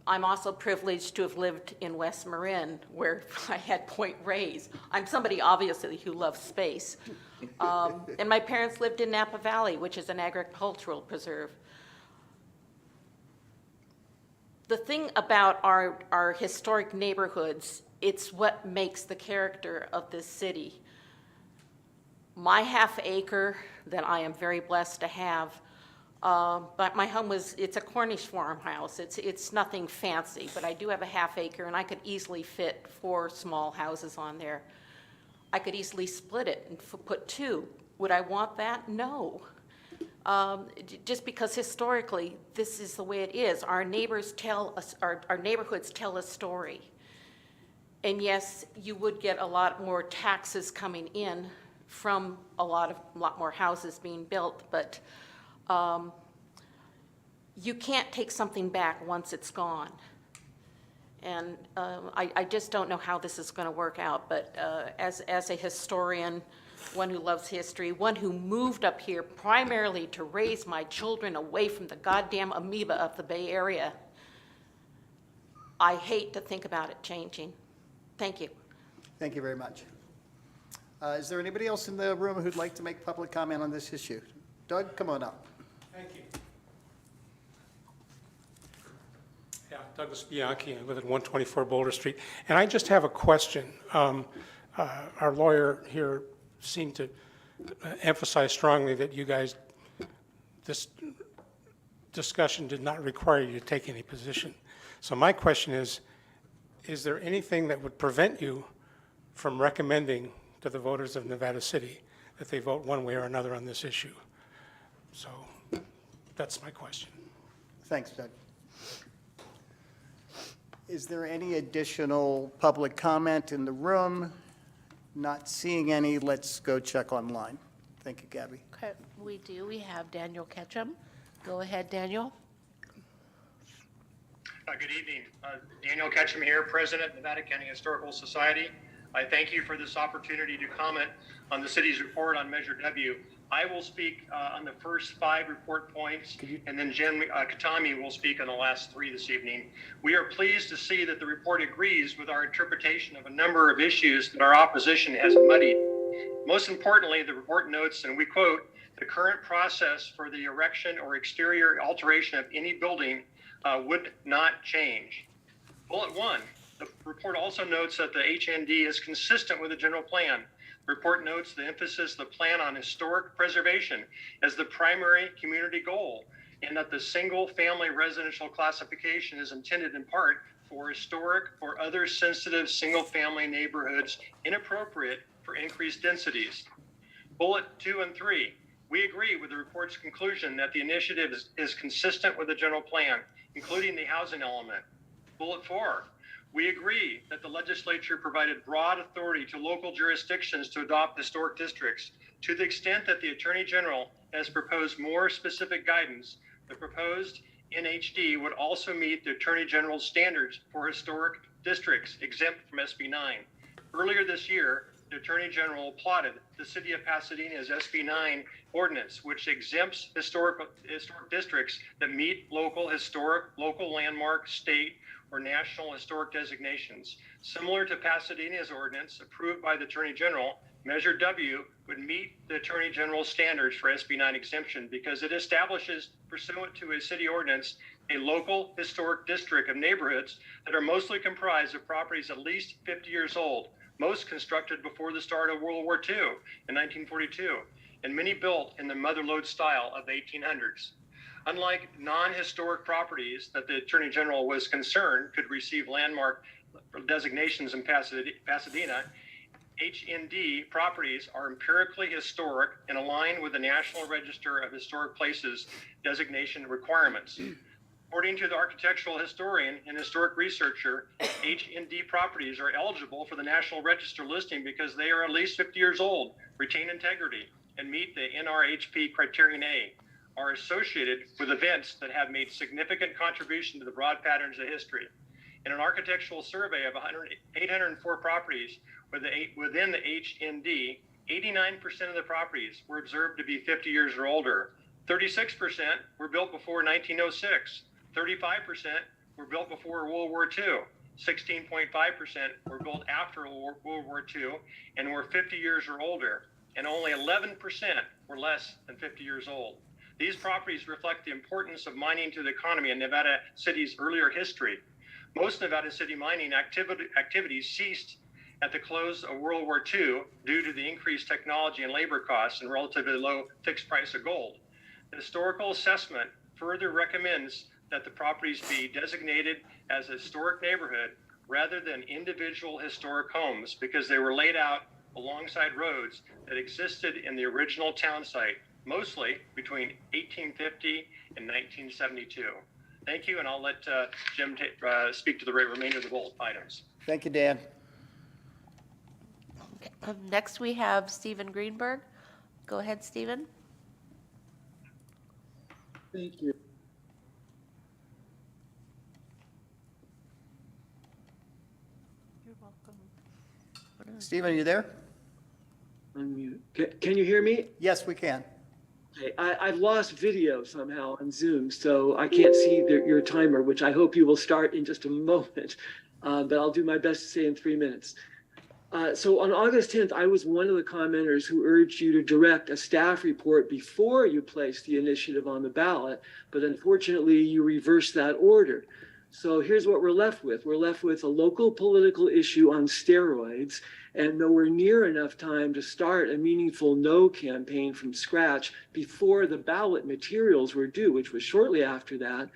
I'm also privileged to have lived in West Marin, where I had Point Reyes. I'm somebody, obviously, who loves space. And my parents lived in Napa Valley, which is an agricultural preserve. The thing about our historic neighborhoods, it's what makes the character of this city. My half acre that I am very blessed to have, but my home it's a Cornish farmhouse. It's nothing fancy, but I do have a half acre and I could easily fit 4 small houses on there. I could easily split it and put 2. Would I want that? No. Just because historically this is the way it is. Our neighbors tell us, our neighborhoods tell a story. And yes, you would get a lot more taxes coming in from a lot more houses being built, but you can't take something back once it's gone. And I just don't know how this is going to work out, but as a historian, one who loves history, one who moved up here primarily to raise my children away from the goddamn amoeba of the Bay Area, I hate to think about it changing. Thank you. Thank you very much. Is there anybody else in the room who'd like to make public comment on this issue? Doug, come on up. Thank you. Yeah, Douglas Bianchi, I live at 124 Boulder Street. And I just have a question. Our lawyer here seemed to emphasize strongly that you guys, this discussion did not require you to take any position. So my question is there anything that would prevent you from recommending to the voters of Nevada City that they vote one way or another on this issue? So that's my question. Thanks, Doug. Is there any additional public comment in the room? Not seeing any, let's go check online. Thank you, Gabby. Okay, we do. We have Daniel Ketchum. Go ahead, Daniel. Good evening. Daniel Ketchum here, President, Nevada County Historical Society. I thank you for this opportunity to comment on the city's report on Measure W. I will speak on the first 5 report points, and then Jen Katami will speak on the last 3 this evening. We are pleased to see that the report agrees with our interpretation of a number of issues that our opposition has muddied. Most importantly, the report notes, and we quote, "The current process for the erection or exterior alteration of any building would not change." Bullet 1, The report also notes that the HND is consistent with the general plan. The report notes the emphasis of the plan on historic preservation as the primary community goal, and that the single-family residential classification is intended in part for historic or other sensitive single-family neighborhoods inappropriate for increased densities. Bullet 2 and 3, we agree with the report's conclusion that the initiative is consistent with the general plan, including the housing element. Bullet 4, we agree that the legislature provided broad authority to local jurisdictions to adopt historic districts. To the extent that the Attorney General has proposed more specific guidance, the proposed NHD would also meet the Attorney General's standards for historic districts exempt from SB 9. Earlier this year, the Attorney General applauded the City of Pasadena's SB 9 ordinance, which exempts historic districts that meet local landmark, state, or national historic designations. Similar to Pasadena's ordinance approved by the Attorney General, Measure W would meet the Attorney General's standards for SB 9 exemption because it establishes, pursuant to a city ordinance, a local historic district of neighborhoods that are mostly comprised of properties at least 50 years old, most constructed before the start of World War II in 1942, and many built in the mother-lode style of the 1800s. Unlike non-historic properties that the Attorney General was concerned could receive landmark designations in Pasadena, HND properties are empirically historic and aligned with the National Register of Historic Places designation requirements. According to the architectural historian and historic researcher, HND properties are eligible for the National Register listing because they are at least 50 years old, retain integrity, and meet the NRHP Criterion A, are associated with events that have made significant contribution to the broad patterns of history. In an architectural survey of 804 properties within the HND, 89% of the properties were observed to be 50 years or older. 36% were built before 1906. 35% were built before World War II. 16.5% were built after World War II and were 50 years or older. And only 11% were less than 50 years old. These properties reflect the importance of mining to the economy in Nevada City's earlier history. Most Nevada City mining activities ceased at the close of World War II due to the increased technology and labor costs and relatively low fixed price of gold. The historical assessment further recommends that the properties be designated as a historic neighborhood rather than individual historic homes because they were laid out alongside roads that existed in the original town site, mostly between 1850 and 1972. Thank you, and I'll let Jim speak to the remainder of the bullet items. Thank you, Dan. Next, we have Stephen Greenberg. Go ahead, Stephen. Thank you. You're welcome. Stephen, are you there? Unmute. Can you hear me? Yes, we can. Okay. I've lost video somehow on Zoom, so I can't see your timer, which I hope you will start in just a moment, but I'll do my best to say in 3 minutes. So on August 10th, I was one of the commenters who urged you to direct a staff report before you placed the initiative on the ballot, but unfortunately you reversed that order. So here's what we're left with. We're left with a local political issue on steroids and nowhere near enough time to start a meaningful no campaign from scratch before the ballot materials were due, which was shortly after that.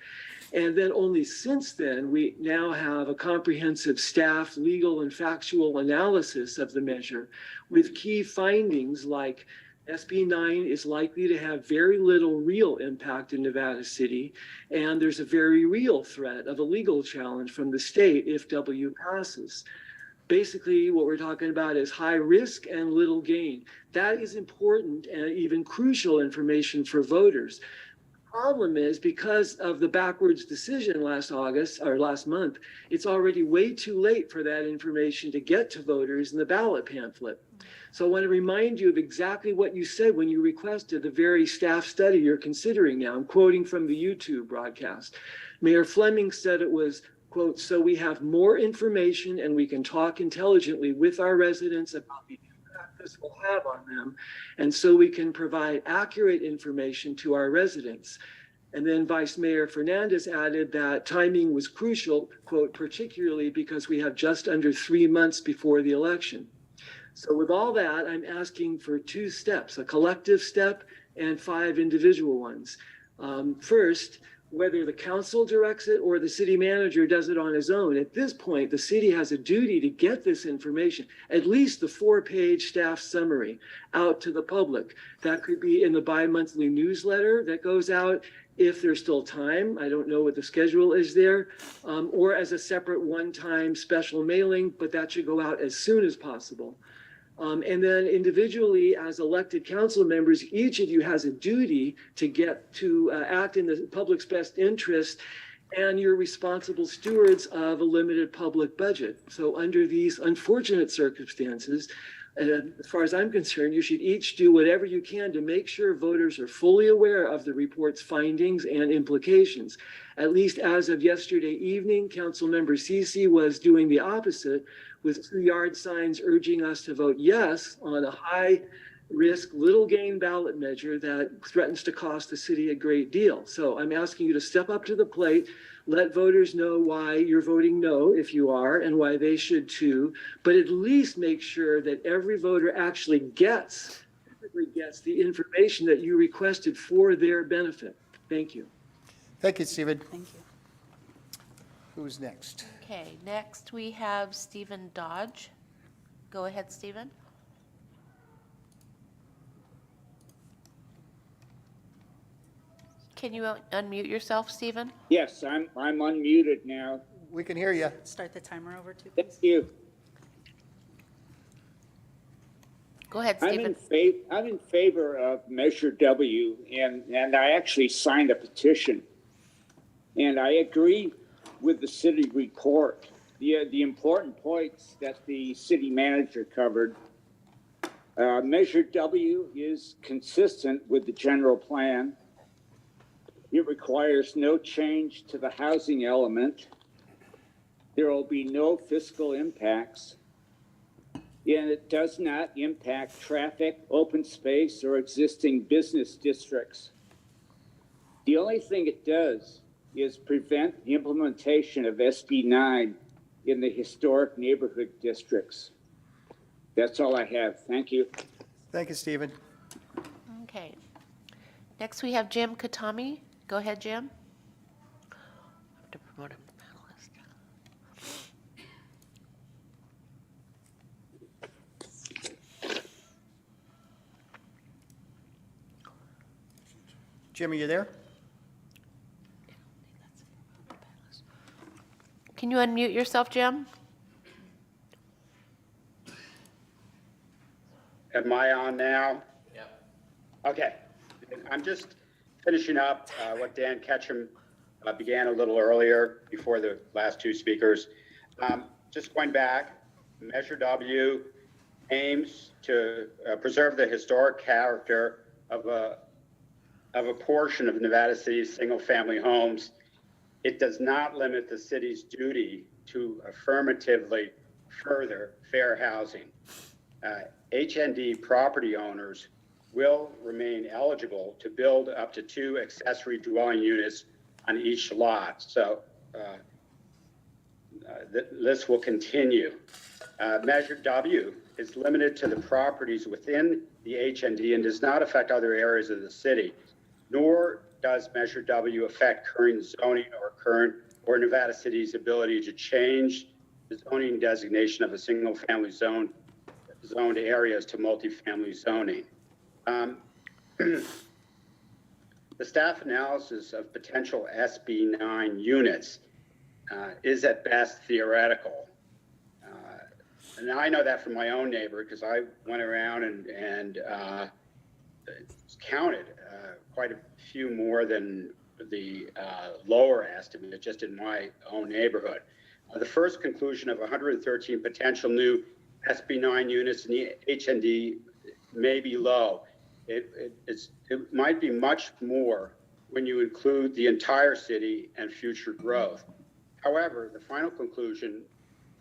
And then only since then, we now have a comprehensive staff, legal, and factual analysis of the measure with key findings like SB 9 is likely to have very little real impact in Nevada City, and there's a very real threat of a legal challenge from the state if W passes. Basically, what we're talking about is high risk and little gain. That is important and even crucial information for voters. Problem is, because of the backwards decision last month, it's already way too late for that information to get to voters in the ballot pamphlet. So I want to remind you of exactly what you said when you requested the very staff study you're considering now. I'm quoting from the YouTube broadcast. Mayor Fleming said it was, quote, so we have more information and we can talk intelligently with our residents about the impact this will have on them, and so we can provide accurate information to our residents. And then Vice Mayor Fernandez added that timing was crucial, quote, particularly because we have just under 3 months before the election. So with all that, I'm asking for 2 steps, a collective step and 5 individual ones. First, whether the council directs it or the city manager does it on his own, at this point, the city has a duty to get this information, at least the 4-page staff summary, out to the public. That could be in the bi-monthly newsletter that goes out if there's still time. I don't know what the schedule is there, or as a separate one-time special mailing, but that should go out as soon as possible. And then individually, as elected council members, each of you has a duty to get to act in the public's best interest, and you're responsible stewards of a limited public budget. So under these unfortunate circumstances, as far as I'm concerned, you should each do whatever you can to make sure voters are fully aware of the report's findings and implications. At least as of yesterday evening, Councilmember Cece was doing the opposite, with 2 yard signs urging us to vote yes on a high-risk, little-gain ballot measure that threatens to cost the city a great deal. So I'm asking you to step up to the plate, let voters know why you're voting no, if you are, and why they should too, but at least make sure that every voter actually gets the information that you requested for their benefit. Thank you. Thank you, Stephen. Thank you. Who's next? Okay, next we have Stephen Dodge. Go ahead, Stephen. Can you unmute yourself, Stephen? Yes, I'm unmuted now. We can hear you. Start the timer over too, Thank please. you. Go ahead, I'm Stephen. I'm in favor of Measure W, and I actually signed a petition. And I agree with the city report. The important points that the city manager covered. Measure W is consistent with the general plan. It requires no change to the housing element. There will be no fiscal impacts. And it does not impact traffic, open space, or existing business districts. The only thing it does is prevent the implementation of SB 9 in the historic neighborhood districts. That's all I have. Thank you. Thank you, Stephen. Okay. Next we have Jim Katami. Go ahead, Jim. I have to promote him to panelist. Jim, are you there? Can you unmute yourself, Jim? Am I on now? Yep. Okay. I'm just finishing up what Dan Ketchum began a little earlier before the last 2 speakers. Just going back, Measure W aims to preserve the historic character of a portion of Nevada City's single-family homes. It does not limit the city's duty to affirmatively further fair housing. HND property owners will remain eligible to build up to 2 accessory dwelling units on each lot. So this will continue. Measure W is limited to the properties within the HND and does not affect other areas of the city, nor does Measure W affect current zoning or Nevada City's ability to change the zoning designation of a single-family zoned areas to multifamily zoning. The staff analysis of potential SB 9 units is at best theoretical. And I know that from my own neighbor because I went around and counted quite a few more than the lower estimate just in my own neighborhood. The first conclusion of 113 potential new SB 9 units in the HND may be low. It might be much more when you include the entire city and future growth. However, the final conclusion,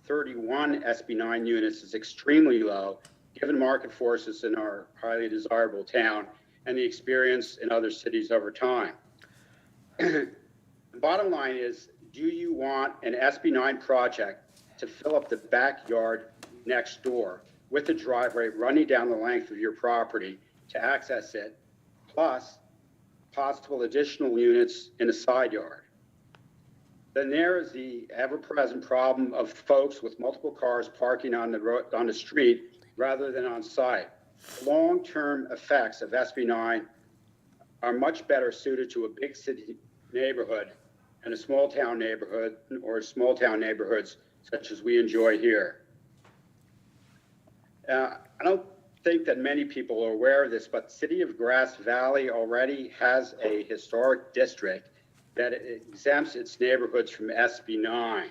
31 SB 9 units, is extremely low given market forces in our highly desirable town and the experience in other cities over time. The bottom line is, do you want an SB9 project to fill up the backyard next door with a driveway running down the length of your property to access it, plus possible additional units in a side yard? Then there is the ever-present problem of folks with multiple cars parking on the road, on the street rather than on site. Long-term effects of SB9 are much better suited to a big city neighborhood and a small town neighborhood or small town neighborhoods such as we enjoy here. I don't think that many people are aware of this, but the city of Grass Valley already has a historic district that exempts its neighborhoods from SB9.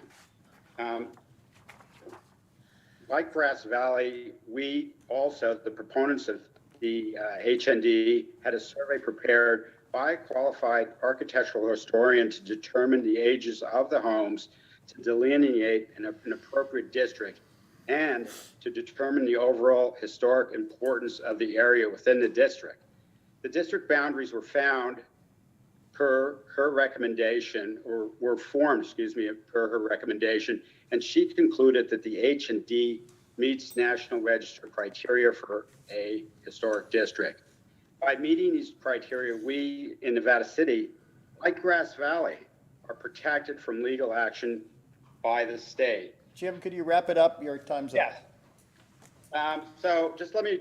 Like Grass Valley, we also, the proponents of the HND, had a survey prepared by a qualified architectural historian to determine the ages of the homes, to delineate an appropriate district, and to determine the overall historic importance of the area within the district. The district boundaries were found per her recommendation, or were formed, per her recommendation, and she concluded that the H&D meets National Register criteria for a historic district. By meeting these criteria, we in Nevada City, like Grass Valley, are protected from legal action by the state. Jim, could you wrap it up? Your time's up. Yes. So just let me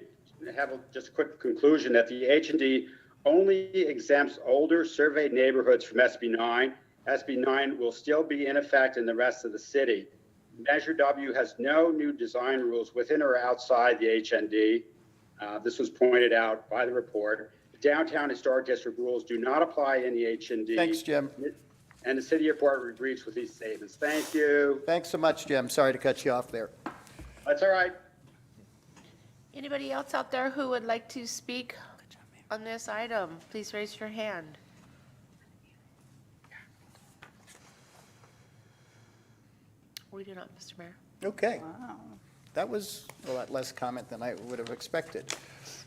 have just a quick conclusion that the H&D only exempts older surveyed neighborhoods from SB9. SB9 will still be in effect in the rest of the city. Measure W has no new design rules within or outside the HND. This was pointed out by the report. The Downtown Historic District rules do not apply in the HND. Thanks, Jim. And the city report agrees with these statements. Thank you. Thanks so much, Jim. Sorry to cut you off there. That's all right. Anybody else out there who would like to speak on this item? Please raise your hand. We do not, Mr. Mayor. Okay. That was a lot less comment than I would have expected.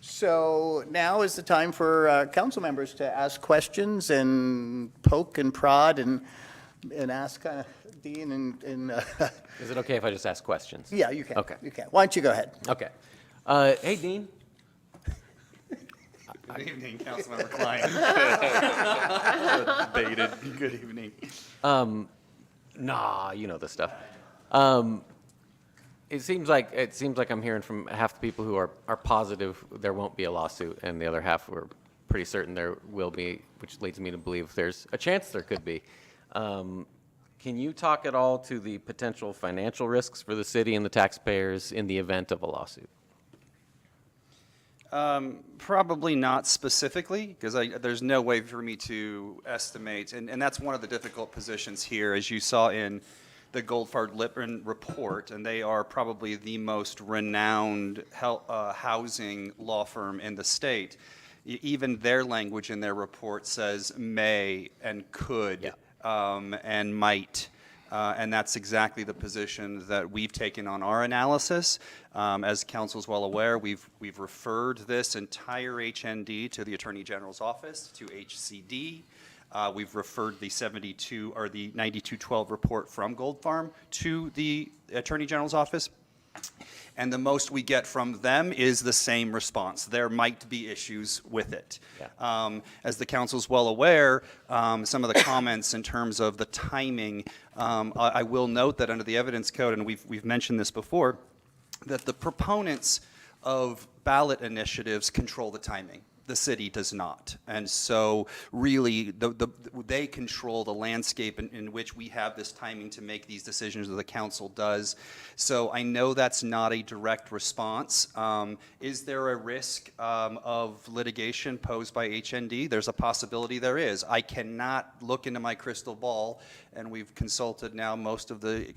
So now is the time for council members to ask questions and poke and prod and ask Dean and Is it okay if I just ask questions? yeah, you can. Okay. You can. Why don't you go ahead? Okay. Hey, Dean. Good evening, Councilmember Klein. Debated. Good evening. Nah, you know this stuff. It seems like I'm hearing from half the people who are positive there won't be a lawsuit, and the other half were pretty certain there will be, which leads me to believe there's a chance there could be. Can you talk at all to the potential financial risks for the city and the taxpayers in the event of a lawsuit? Probably not specifically, because there's no way for me to estimate, and that's one of the difficult positions here, as you saw in the Goldfarb-Lippman report, and they are probably the most renowned housing law firm in the state. Even their language in their report says may and could and might. And that's exactly the position that we've taken on our analysis. As council's well aware, we've referred this entire HND to the Attorney General's office, to HCD. We've referred the 72 or the 9212 report from Gold Farm to the Attorney General's office. And the most we get from them is the same response. There might be issues with it. Yeah. As the council's well aware, some of the comments in terms of the timing, I will note that under the evidence code, and we've mentioned this before, that the proponents of ballot initiatives control the timing. The city does not. And so really they control the landscape in which we have this timing to make these decisions, or the council does. So I know that's not a direct response. Is there a risk of litigation posed by HND? There's a possibility there is. I cannot look into my crystal ball, and we've consulted now most of the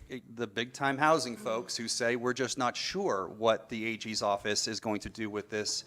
big time housing folks who say we're just not sure what the AG's office is going to do with this.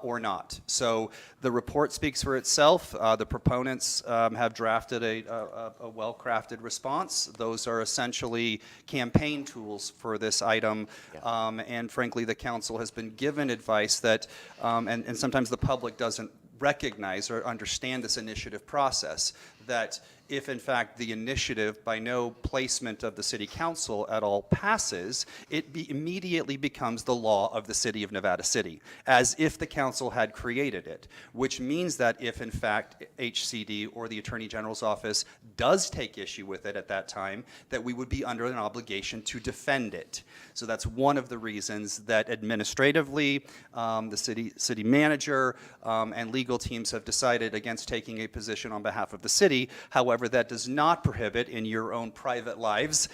Or not. So the report speaks for itself. The proponents have drafted a well-crafted response. Those are essentially campaign tools for this item. Yeah. And frankly, the council has been given advice that, and sometimes the public doesn't recognize or understand this initiative process, that if in fact the initiative by no placement of the city council at all passes, it immediately becomes the law of the city of Nevada City, as if the council had created it, which means that if in fact HCD or the Attorney General's office does take issue with it at that time, that we would be under an obligation to defend it. So that's one of the reasons that administratively, the city manager and legal teams have decided against taking a position on behalf of the city. However, that does not prohibit in your own private lives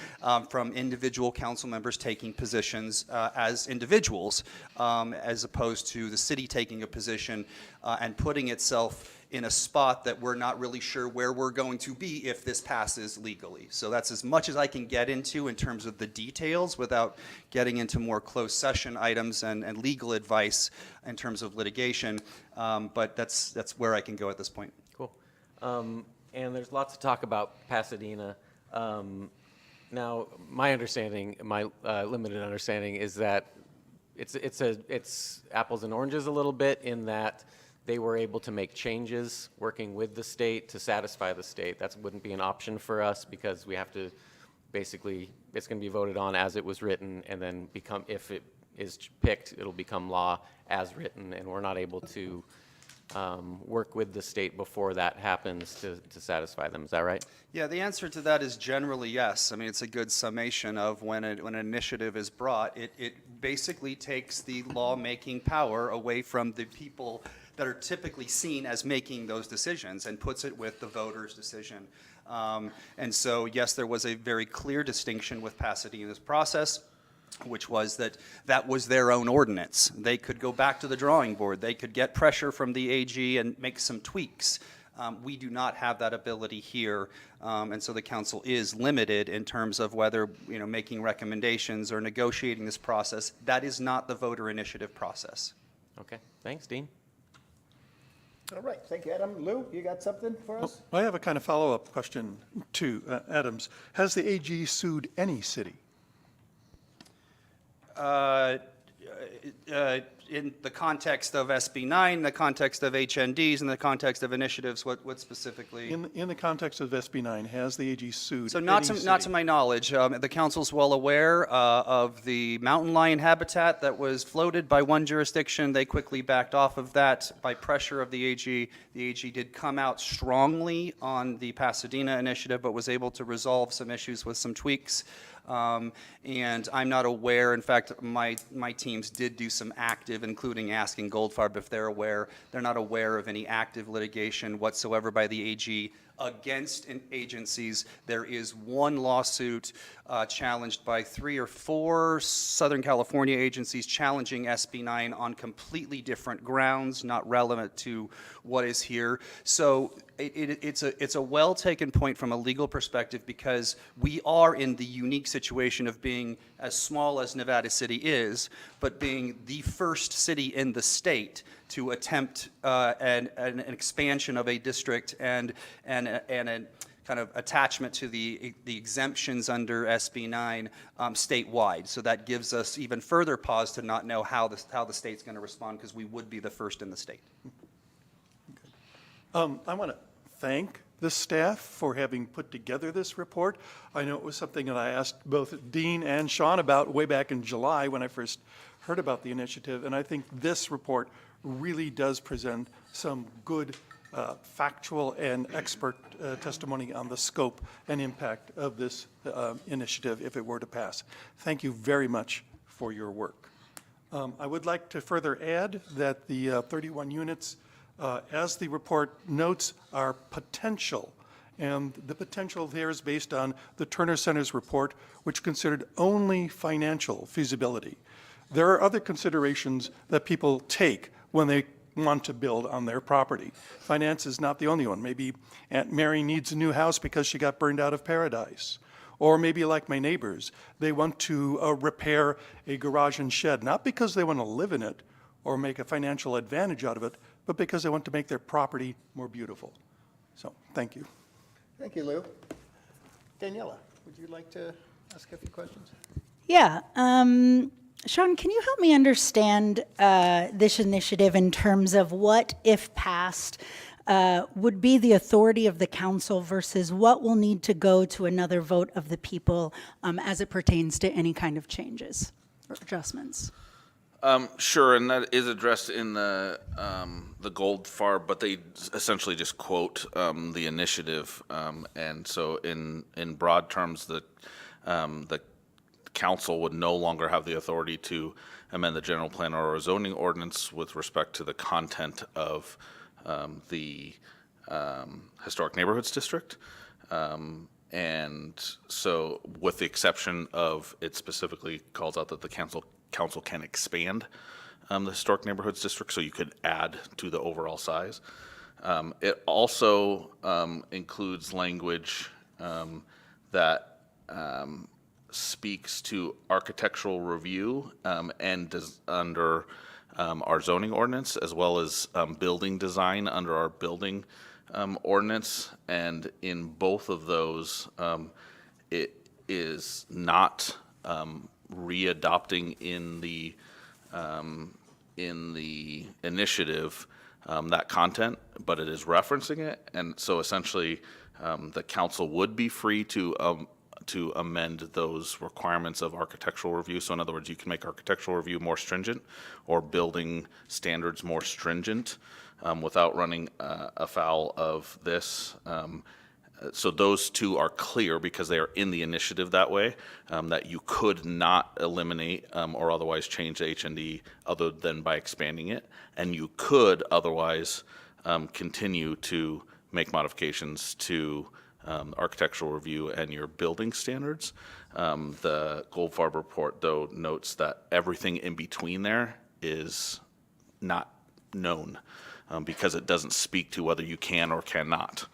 from individual council members taking positions as individuals, as opposed to the city taking a position and putting itself in a spot that we're not really sure where we're going to be if this passes legally. So that's as much as I can get into in terms of the details without getting into more closed session items and legal advice in terms of litigation. But that's where I can go at this point. Cool. And there's lots of talk about Pasadena. Now, my understanding, my limited understanding, is that it's apples and oranges a little bit in that they were able to make changes working with the state to satisfy the state. That wouldn't be an option for us because we have to basically, it's going to be voted on as it was written, and then become, if it is picked, it'll become law as written, and we're not able to work with the state before that happens to satisfy them. Is that right? Yeah, the answer to that is generally yes. I mean, it's a good summation of when an initiative is brought, it basically takes the lawmaking power away from the people that are typically seen as making those decisions and puts it with the voters' decision. And so, yes, there was a very clear distinction with Pasadena's process, which was that was their own ordinance. They could go back to the drawing board. They could get pressure from the AG and make some tweaks. We do not have that ability here, and so the council is limited in terms of whether, making recommendations or negotiating this process. That is not the voter initiative process. Okay, thanks, Dean. All right, thank you, Adam. Lou, you got something for us? I have a kind of follow-up question to Adams. Has the AG sued any city? In the context of SB 9, the context of HNDs, and the context of initiatives, what specifically? In the context of SB 9, has the AG sued So any not city? to my knowledge. The council's well aware of the mountain lion habitat that was floated by one jurisdiction. They quickly backed off of that by pressure of the AG. The AG did come out strongly on the Pasadena initiative, but was able to resolve some issues with some tweaks. And I'm not aware, in fact, my teams did do some active, including asking Goldfarb if they're aware. They're not aware of any active litigation whatsoever by the AG against agencies. There is one lawsuit challenged by 3 or 4 Southern California agencies challenging SB 9 on completely different grounds, not relevant to what is here. So it's a well-taken point from a legal perspective, because we are in the unique situation of being as small as Nevada City is, but being the first city in the state to attempt an expansion of a district and a kind of attachment to the exemptions under SB 9 statewide. So that gives us even further pause to not know how the state's going to respond, because we would be the first in the state. I want to thank the staff for having put together this report. I know it was something that I asked both Dean and Sean about way back in July when I first heard about the initiative, and I think this report really does present some good factual and expert testimony on the scope and impact of this initiative if it were to pass. Thank you very much for your work. I would like to further add that the 31 units, as the report notes, are potential. And the potential there is based on the Turner Center's report, which considered only financial feasibility. There are other considerations that people take when they want to build on their property. Finance is not the only one. Maybe Aunt Mary needs a new house because she got burned out of paradise. Or maybe, like my neighbors, they want to repair a garage and shed, not because they want to live in it or make a financial advantage out of it, but because they want to make their property more beautiful. So, thank you. Thank you, Lou. Daniela, would you like to ask a few questions? Yeah. Sean, can you help me understand this initiative in terms of what, if passed, would be the authority of the council versus what will need to go to another vote of the people as it pertains to any kind of changes or adjustments? Sure, and that is addressed in the Goldfarb, but they essentially just quote the initiative, and so in broad terms, the council would no longer have the authority to amend the general plan or a zoning ordinance with respect to the content of the historic neighborhoods district. And so with the exception of, it specifically calls out that the council can expand the historic neighborhoods district, so you could add to the overall size. It also includes language that speaks to architectural review and under our zoning ordinance, as well as building design under our building ordinance. And in both of those, it is not readopting in the initiative that content, but it is referencing it. And so essentially, the council would be free to amend those requirements of architectural review. So in other words, you can make architectural review more stringent or building standards more stringent without running afoul of this. So those two are clear because they are in the initiative that way, that you could not eliminate or otherwise change HND other than by expanding it. And you could otherwise continue to make modifications to architectural review and your building standards. The Goldfarb report, though, notes that everything in between there is not known because it doesn't speak to whether you can or cannot.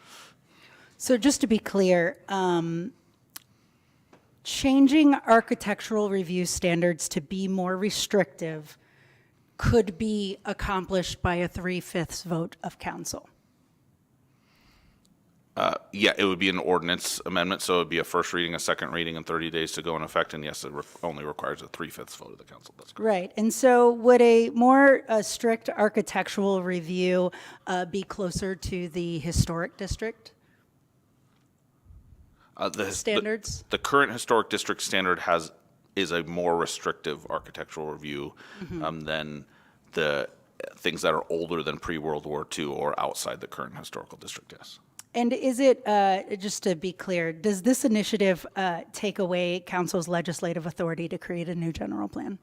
So just to be clear, changing architectural review standards to be more restrictive could be accomplished by a 3/5 vote of council. Yeah, it would be an ordinance amendment, so it would be a first reading, a second reading, and 30 days to go in effect. And yes, it only requires a 3/5 vote of the council. That's correct. Right, and so would a more strict architectural review be closer to the historic district standards? The current historic district standard is a more restrictive architectural review than the things that are older than pre-World War II or outside the current historical district, yes. And is it, just to be clear, does this initiative take away council's legislative authority to create a new general plan?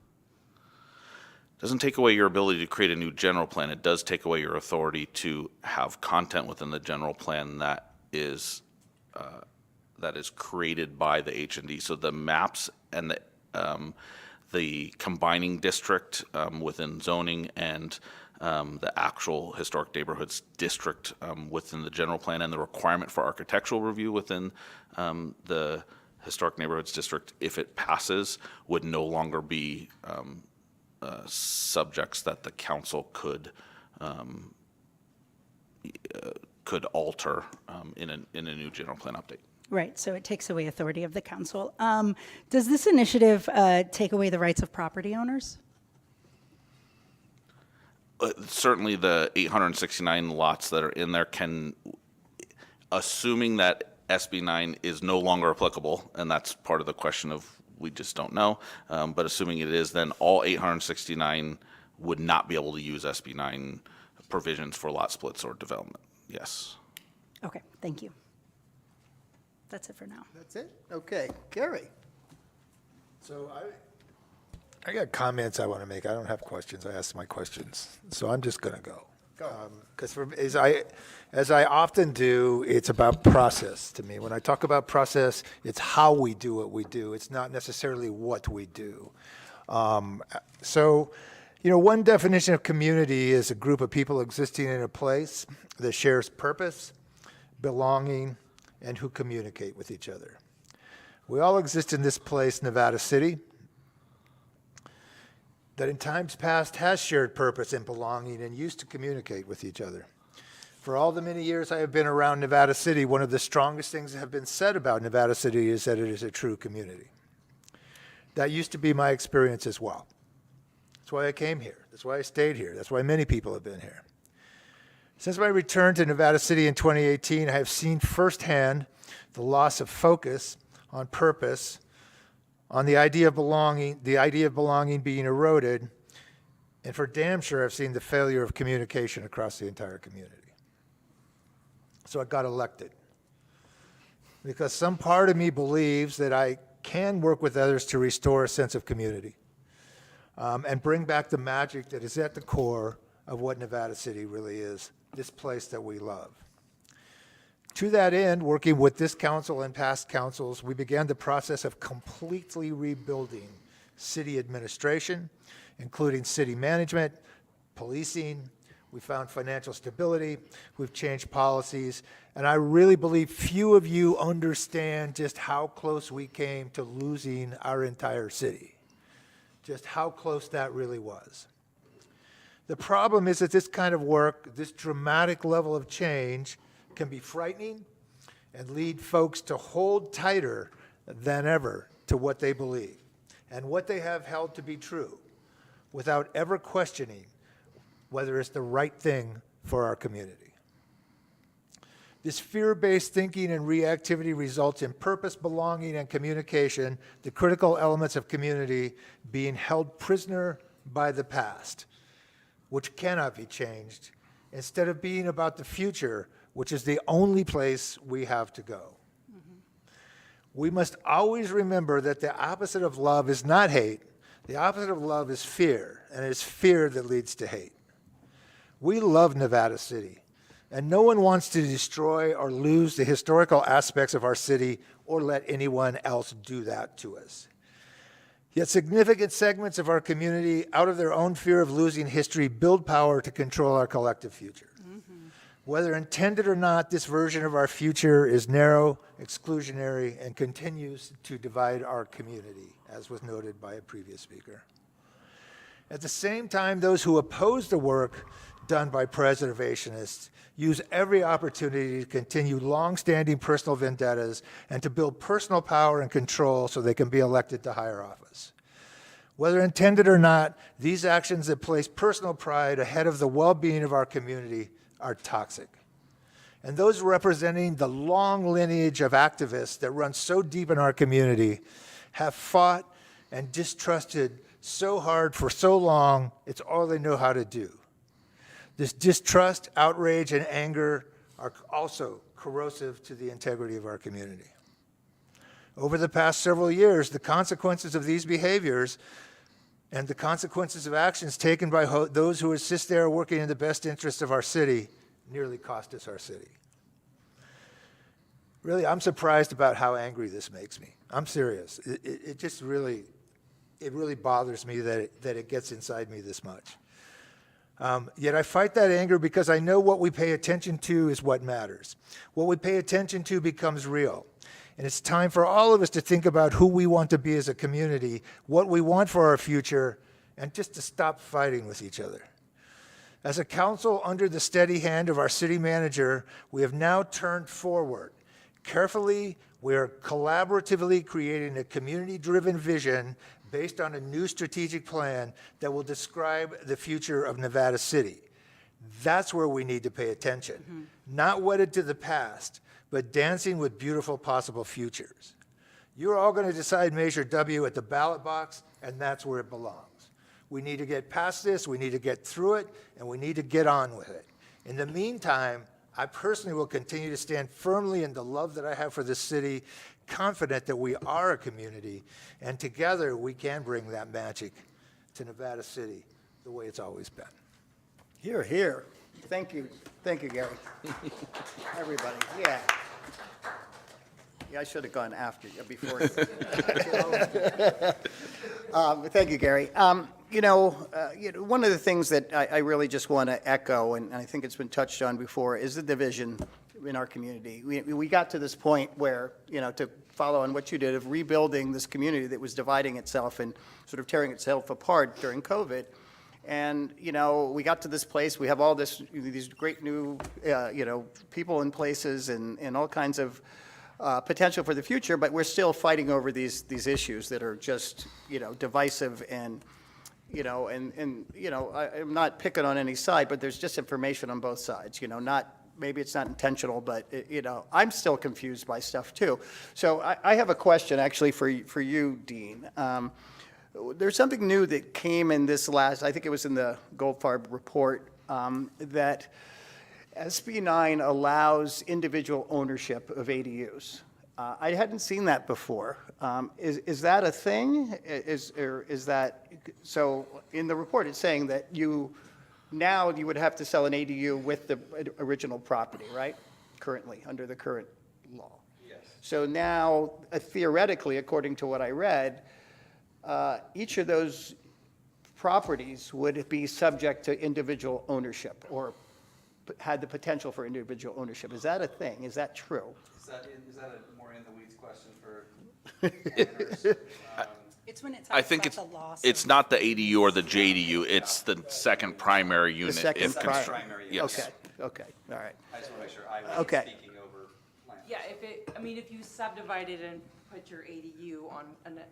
Doesn't take away your ability to create a new general plan. It does take away your authority to have content within the general plan that is created by the H&D. So the maps and the combining district within zoning and the actual historic neighborhoods district within the general plan, and the requirement for architectural review within the historic neighborhoods district, if it passes, would no longer be subjects that the council could alter in a new general plan update. Right, so it takes away authority of the council. Does this initiative take away the rights of property owners? Certainly the 869 lots that are in there can, assuming that SB 9 is no longer applicable, and that's part of the question of we just don't know, but assuming it is, then all 869 would not be able to use SB 9 provisions for lot splits or development, yes. Okay, thank you. That's it for now. That's it? Okay. Gary? So I got comments I want to make. I don't have questions. I asked my questions. So I'm just going to go. Because as I often do, it's about process to me. When I talk about process, it's how we do what we do. It's not necessarily what we do. So, one definition of community is a group of people existing in a place that shares purpose, belonging, and who communicate with each other. We all exist in this place, Nevada City, that in times past has shared purpose and belonging and used to communicate with each other. For all the many years I have been around Nevada City, one of the strongest things that have been said about Nevada City is that it is a true community. That used to be my experience as well. That's why I came here. That's why I stayed here. That's why many people have been here. Since my return to Nevada City in 2018, I have seen firsthand the loss of focus on purpose, on the idea of belonging being eroded, and for damn sure I've seen the failure of communication across the entire community. So I got elected because some part of me believes that I can work with others to restore a sense of community and bring back the magic that is at the core of what Nevada City really is, this place that we love. To that end, working with this council and past councils, we began the process of completely rebuilding city administration, including city management, policing. We found financial stability. We've changed policies. And I really believe few of you understand just how close we came to losing our entire city, just how close that really was. The problem is that this kind of work, this dramatic level of change, can be frightening and lead folks to hold tighter than ever to what they believe and what they have held to be true without ever questioning whether it's the right thing for our community. This fear-based thinking and reactivity results in purpose, belonging, and communication, the critical elements of community, being held prisoner by the past, which cannot be changed, instead of being about the future, which is the only place we have to go. We must always remember that the opposite of love is not hate. The opposite of love is fear, and it's fear that leads to hate. We love Nevada City, and no one wants to destroy or lose the historical aspects of our city or let anyone else do that to us. Yet significant segments of our community, out of their own fear of losing history, build power to control our collective future. Whether intended or not, this version of our future is narrow, exclusionary, and continues to divide our community, as was noted by a previous speaker. At the same time, those who oppose the work done by preservationists use every opportunity to continue long-standing personal vendettas and to build personal power and control so they can be elected to higher office. Whether intended or not, these actions that place personal pride ahead of the well-being of our community are toxic. And those representing the long lineage of activists that run so deep in our community have fought and distrusted so hard for so long, it's all they know how to do. This distrust, outrage, and anger are also corrosive to the integrity of our community. Over the past several years, the consequences of these behaviors and the consequences of actions taken by those who assist there working in the best interests of our city nearly cost us our city. Really, I'm surprised about how angry this makes me. I'm serious. It just really, it really bothers me that it gets inside me this much. Yet I fight that anger because I know what we pay attention to is what matters. What we pay attention to becomes real. And it's time for all of us to think about who we want to be as a community, what we want for our future, and just to stop fighting with each other. As a council under the steady hand of our city manager, we have now turned forward. Carefully, we are collaboratively creating a community-driven vision based on a new strategic plan that will describe the future of Nevada City. That's where we need to pay attention. Not wedded to the past, but dancing with beautiful possible futures. You're all going to decide Measure W at the ballot box, and that's where it belongs. We need to get past this, we need to get through it, and we need to get on with it. In the meantime, I personally will continue to stand firmly in the love that I have for this city, confident that we are a community, and together we can bring that magic to Nevada City the way it's always been. Here, here. Thank you, Gary. Everybody, yeah. Yeah, I should have gone after you, before. Thank you, Gary. One of the things that I really just want to echo, and I think it's been touched on before, is the division in our community. We got to this point where, to follow on what you did, of rebuilding this community that was dividing itself and sort of tearing itself apart during COVID. And, we got to this place, we have all these great new, people in places and all kinds of potential for the future, but we're still fighting over these issues that are just, divisive and I'm not picking on any side, but there's disinformation on both sides, maybe it's not intentional, but, I'm still confused by stuff too. So I have a question actually for you, Dean. There's something new that came in this I think it was in the Goldfarb report, that SB 9 allows individual ownership of ADUs. I hadn't seen that before. Is that a thing? So in the report, it's saying that you would have to sell an ADU with the original property, right? Currently, under the current law. Yes. So now, theoretically, according to what I read, each of those properties would be subject to individual ownership or had the potential for individual ownership. Is that a thing? Is that true? Is that a more in the weeds question for? It's when it I talks think about the loss. it's not the ADU or the JDU, it's the second primary unit. second if pri- primary, Yes. Okay, all right. I just want to make sure I was Okay. speaking over land. Yeah, if you subdivided and put your ADU on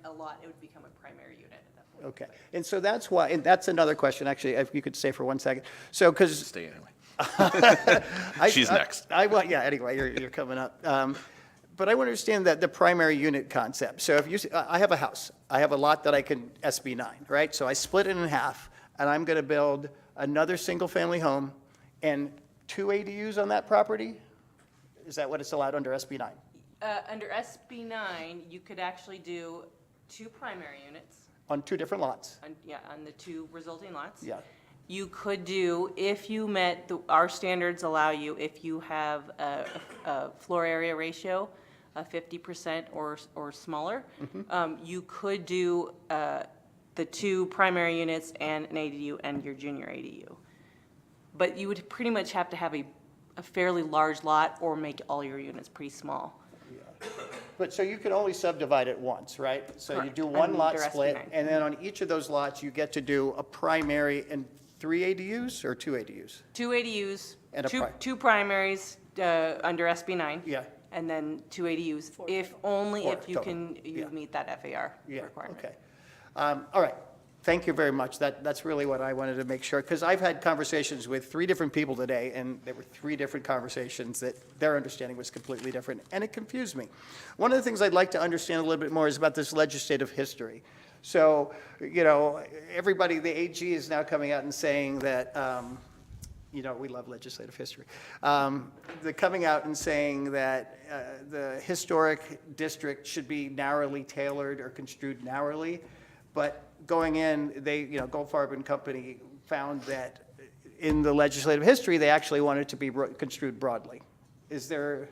a lot, it would become a primary unit at that point. Okay, and so that's why, and that's another question, actually, if you could stay for 1 second. So, because Stay anyway. She's next. Yeah, anyway, you're coming up. But I want to understand that the primary unit concept. So if I have a house, I have a lot that I can SB 9, right? So I split it in half, and I'm going to build another single-family home and 2 ADUs on that property? Is that what it's allowed under SB 9? Under SB 9, you could actually do 2 primary units. On 2 different lots? On the 2 resulting lots. Yeah. You could do, if you met, our standards allow you, if you have a floor area ratio of 50% or smaller, you could do the 2 primary units and an ADU and your junior ADU. But you would pretty much have to have a fairly large lot or make all your units pretty small. But so you can only subdivide it once, right? So you Correct. do one lot Under SB split, 9. and then on each of those lots, you get to do a primary and 3 ADUs or 2 ADUs? 2 ADUs, And a two primaries under SB 9. Yeah. And then 2 ADUs, if only 4 if you total. you meet that FAR Yeah, requirement. okay. All right, thank you very much. That's really what I wanted to make sure, because I've had conversations with 3 different people today, and there were 3 different conversations that their understanding was completely different, and it confused me. One of the things I'd like to understand a little bit more is about this legislative history. So, everybody, the AG is now coming out and saying that, we love legislative history. They're coming out and saying that the historic district should be narrowly tailored or construed narrowly. But going in, Goldfarb and Company found that in the legislative history, they actually wanted it to be construed broadly. Is there?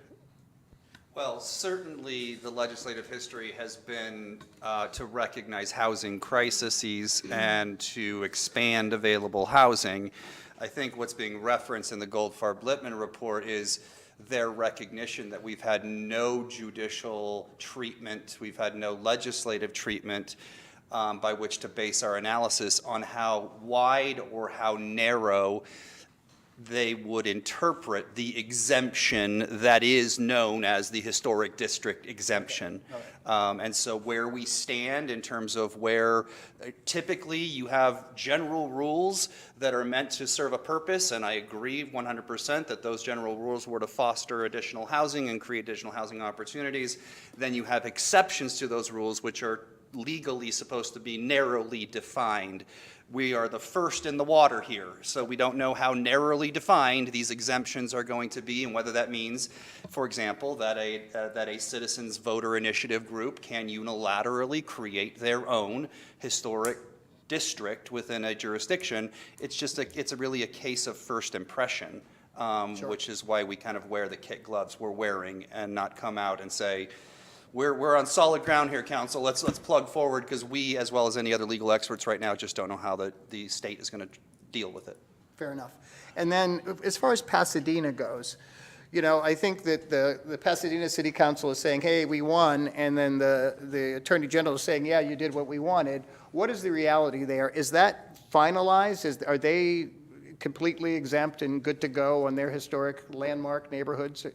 Well, certainly the legislative history has been to recognize housing crises and to expand available housing. I think what's being referenced in the Goldfarb-Lippmann report is their recognition that we've had no judicial treatment, we've had no legislative treatment by which to base our analysis on how wide or how narrow they would interpret the exemption that is known as the historic district exemption. And so where we stand in terms of where typically you have general rules that are meant to serve a purpose, and I agree 100% that those general rules were to foster additional housing and create additional housing opportunities, then you have exceptions to those rules which are legally supposed to be narrowly defined. We are the first in the water here, so we don't know how narrowly defined these exemptions are going to be and whether that means, for example, that a citizens voter initiative group can unilaterally create their own historic district within a jurisdiction. It's really a case of first impression, which is why we kind of wear the kit gloves we're wearing and not come out and say, we're on solid ground here, council. Let's plug forward, because we, as well as any other legal experts right now, just don't know how the state is going to deal with it. Fair enough. And then as far as Pasadena goes, I think that the Pasadena City Council is saying, hey, we won, and then the Attorney General is saying, yeah, you did what we wanted. What is the reality there? Is that finalized? Are they completely exempt and good to go on their historic landmark neighborhoods?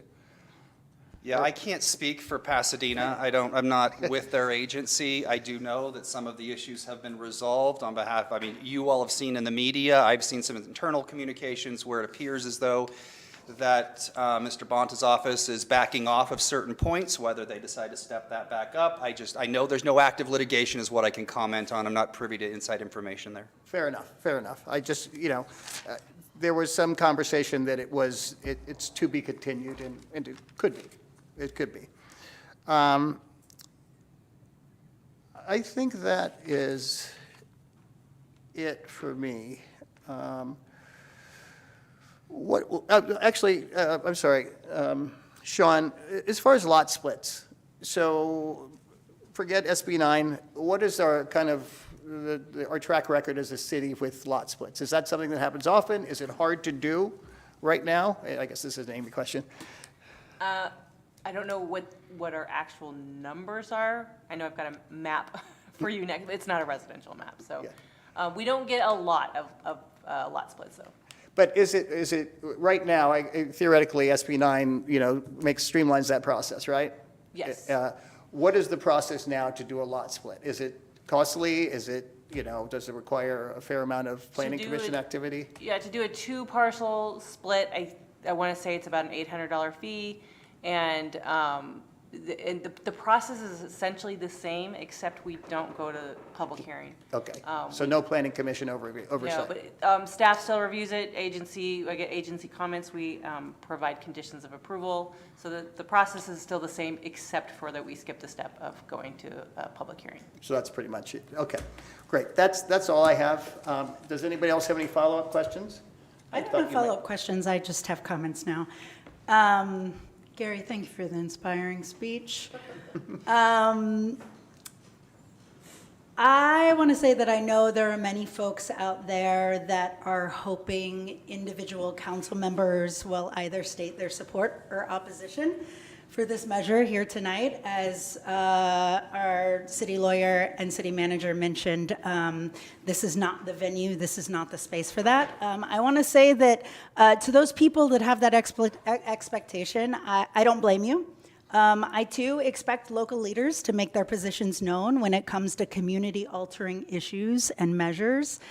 Yeah, I can't speak for Pasadena. I'm not with their agency. I do know that some of the issues have been resolved on behalf, I mean, you all have seen in the media, I've seen some internal communications where it appears as though that Mr. Bonta's office is backing off of certain points, whether they decide to step that back up. I know there's no active litigation is what I can comment on. I'm not privy to inside information there. Fair enough, fair enough. I just, there was some conversation that it's to be continued, and it could be. It could be. I think that is it for me. I'm sorry, Sean, as far as lot splits, so forget SB 9, what is our kind of, our track record as a city with lot splits? Is that something that happens often? Is it hard to do right now? I guess this is an Amy question. I don't know what our actual numbers are. I know I've got a map for you next, but it's not a residential map, so. We don't get a lot of lot splits, though. But is it right now, theoretically, SB 9, streamlines that process, right? Yes. What is the process now to do a lot split? Is it costly? Is it, does it require a fair amount of planning commission activity? Yeah, to do a 2-parcel split, I want to say it's about an $800 fee. And the process is essentially the same, except we don't go to public hearing. Okay, so no planning commission oversight? No, but staff still reviews it, I get agency comments, we provide conditions of approval, so the process is still the same, except for that we skip the step of going to a public hearing. So that's pretty much it. Okay, great. That's all I have. Does anybody else have any follow-up questions? I don't have follow-up questions, I just have comments now. Gary, thank you for the inspiring speech. I want to say that I know there are many folks out there that are hoping individual council members will either state their support or opposition for this measure here tonight. As our city lawyer and city manager mentioned, this is not the venue, this is not the space for that. I want to say that to those people that have that expectation, I don't blame you. I too expect local leaders to make their positions known when it comes to community altering issues and measures.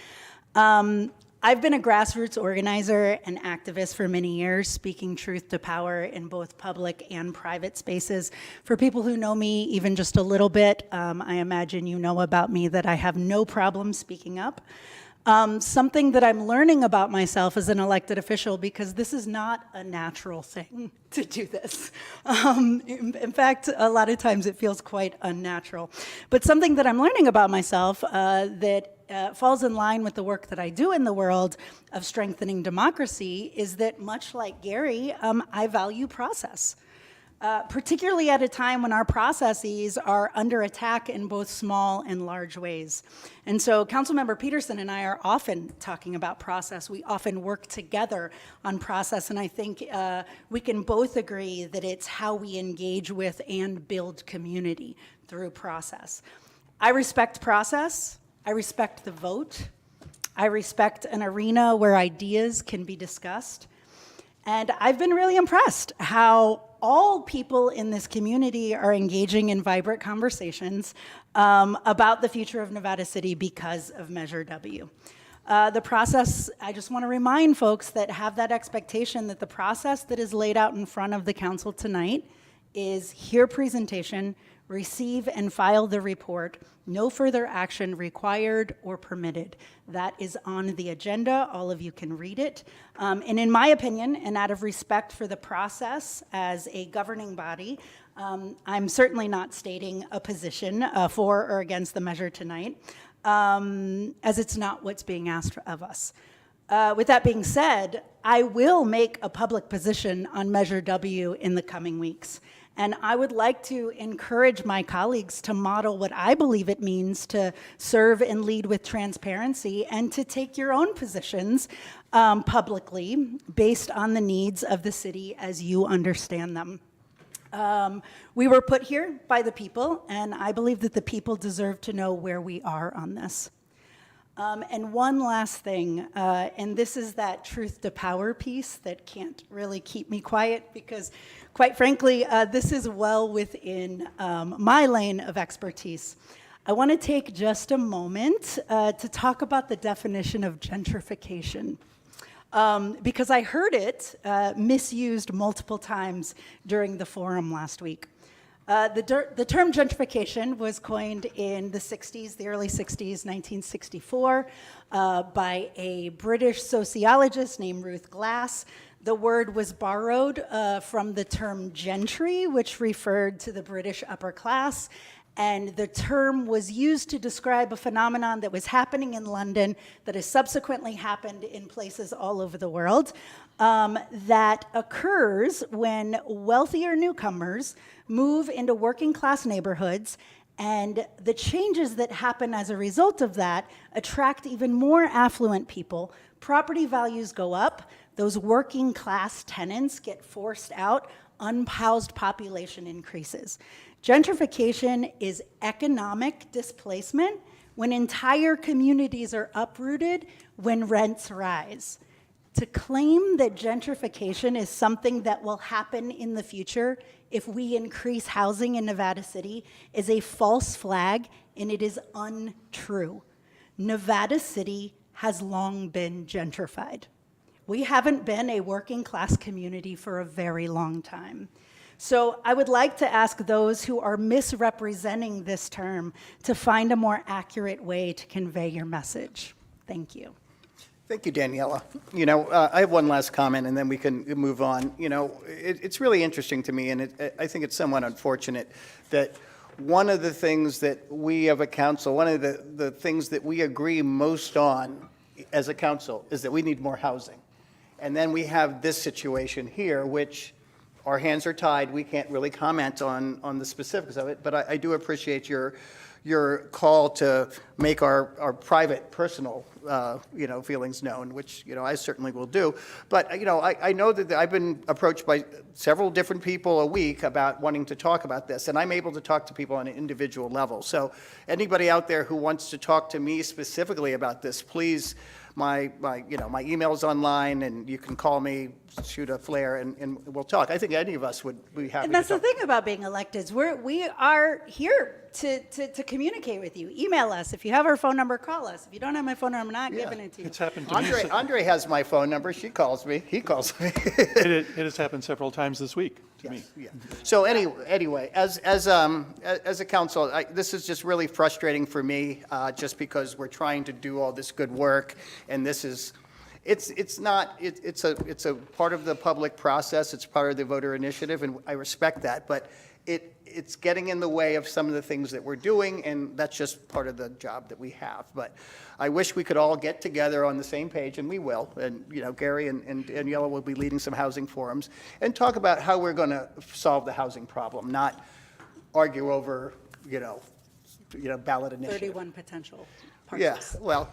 I've been a grassroots organizer and activist for many years, speaking truth to power in both public and private spaces. For people who know me even just a little bit, I imagine you know about me that I have no problem speaking up. Something that I'm learning about myself as an elected official, because this is not a natural thing to do this. In fact, a lot of times it feels quite unnatural. But something that I'm learning about myself that falls in line with the work that I do in the world of strengthening democracy is that, much like Gary, I value process. Particularly at a time when our processes are under attack in both small and large ways. And so Councilmember Peterson and I are often talking about process. We often work together on process, and I think we can both agree that it's how we engage with and build community through process. I respect process. I respect the vote. I respect an arena where ideas can be discussed. And I've been really impressed how all people in this community are engaging in vibrant conversations about the future of Nevada City because of Measure W. The process, I just want to remind folks that have that expectation that the process that is laid out in front of the council tonight is hear presentation, receive and file the report, no further action required or permitted. That is on the agenda. All of you can read it. And in my opinion, and out of respect for the process as a governing body, I'm certainly not stating a position for or against the measure tonight, as it's not what's being asked of us. With that being said, I will make a public position on Measure W in the coming weeks. And I would like to encourage my colleagues to model what I believe it means to serve and lead with transparency and to take your own positions publicly based on the needs of the city as you understand them. We were put here by the people, and I believe that the people deserve to know where we are on this. And one last thing, and this is that truth to power piece that can't really keep me quiet because, quite frankly, this is well within my lane of expertise. I want to take just a moment to talk about the definition of gentrification. Because I heard it misused multiple times during the forum last week. The term gentrification was coined in the 60s, the early 60s, 1964, by a British sociologist named Ruth Glass. The word was borrowed from the term gentry, which referred to the British upper class. And the term was used to describe a phenomenon that was happening in London that has subsequently happened in places all over the world that occurs when wealthier newcomers move into working class neighborhoods, and the changes that happen as a result of that attract even more affluent people. Property values go up, those working class tenants get forced out, unhoused population increases. Gentrification is economic displacement when entire communities are uprooted when rents rise. To claim that gentrification is something that will happen in the future if we increase housing in Nevada City is a false flag, and it is untrue. Nevada City has long been gentrified. We haven't been a working class community for a very long time. So I would like to ask those who are misrepresenting this term to find a more accurate way to convey your message. Thank you. Thank you, Daniela. I have one last comment, and then we can move on. It's really interesting to me, and I think it's somewhat unfortunate that one of the things that we have a council, one of the things that we agree most on as a council is that we need more housing. And then we have this situation here, which our hands are tied. We can't really comment on the specifics of it, but I do appreciate your call to make our private, personal, feelings known, which, I certainly will do. But, I know that I've been approached by several different people a week about wanting to talk about this, and I'm able to talk to people on an individual level. So anybody out there who wants to talk to me specifically about this, please, my email's online, and you can call me, shoot a flare, and we'll talk. I think any of us would be happy And that's to the talk. thing about being electeds. We are here to communicate with you. Email us. If you have our phone number, call us. If you don't have my phone number, I'm not giving it to you. It's happened to me. Andre has my phone number. She calls me. He calls me. It has happened several times this week to me. Yeah. So anyway, as a council, this is just really frustrating for me, just because we're trying to do all this good work, and this is, it's a part of the public process. It's part of the voter initiative, and I respect that. But it's getting in the way of some of the things that we're doing, and that's just part of the job that we have. But I wish we could all get together on the same page, and we will. And, Gary and Daniela will be leading some housing forums and talk about how we're going to solve the housing problem, not argue over, ballot initiative. 31 potential Yeah, parcels. well,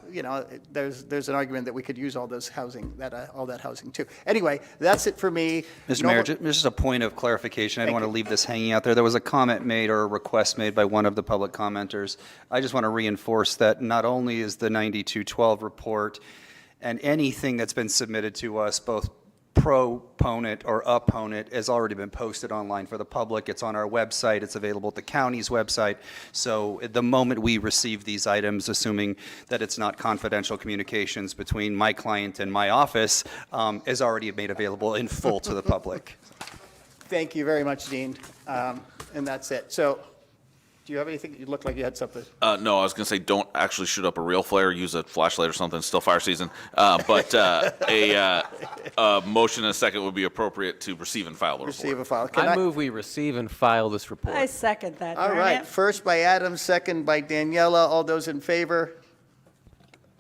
there's an argument that we could use all those housing, all that housing too. Anyway, that's it for me. Mr. No Mayor, more- just a point of clarification. I don't Thank want to you. leave this hanging out there. There was a comment made or a request made by one of the public commenters. I just want to reinforce that not only is the 9212 report and anything that's been submitted to us, both proponent or opponent, has already been posted online for the public. It's on our website. It's available at the county's website. So at the moment we receive these items, assuming that it's not confidential communications between my client and my office, is already made available in full to the public. Thank you very much, Dean. And that's it. So, do you have anything? You look like you had something. No, I was going to say, don't actually shoot up a real flare. Use a flashlight or something. Still fire season. But a motion and a second would be appropriate to receive and file the report. Receive a file. I move we receive and file this report. I second that. All darn right, it. first by Adam, second by Daniela. All those in favor?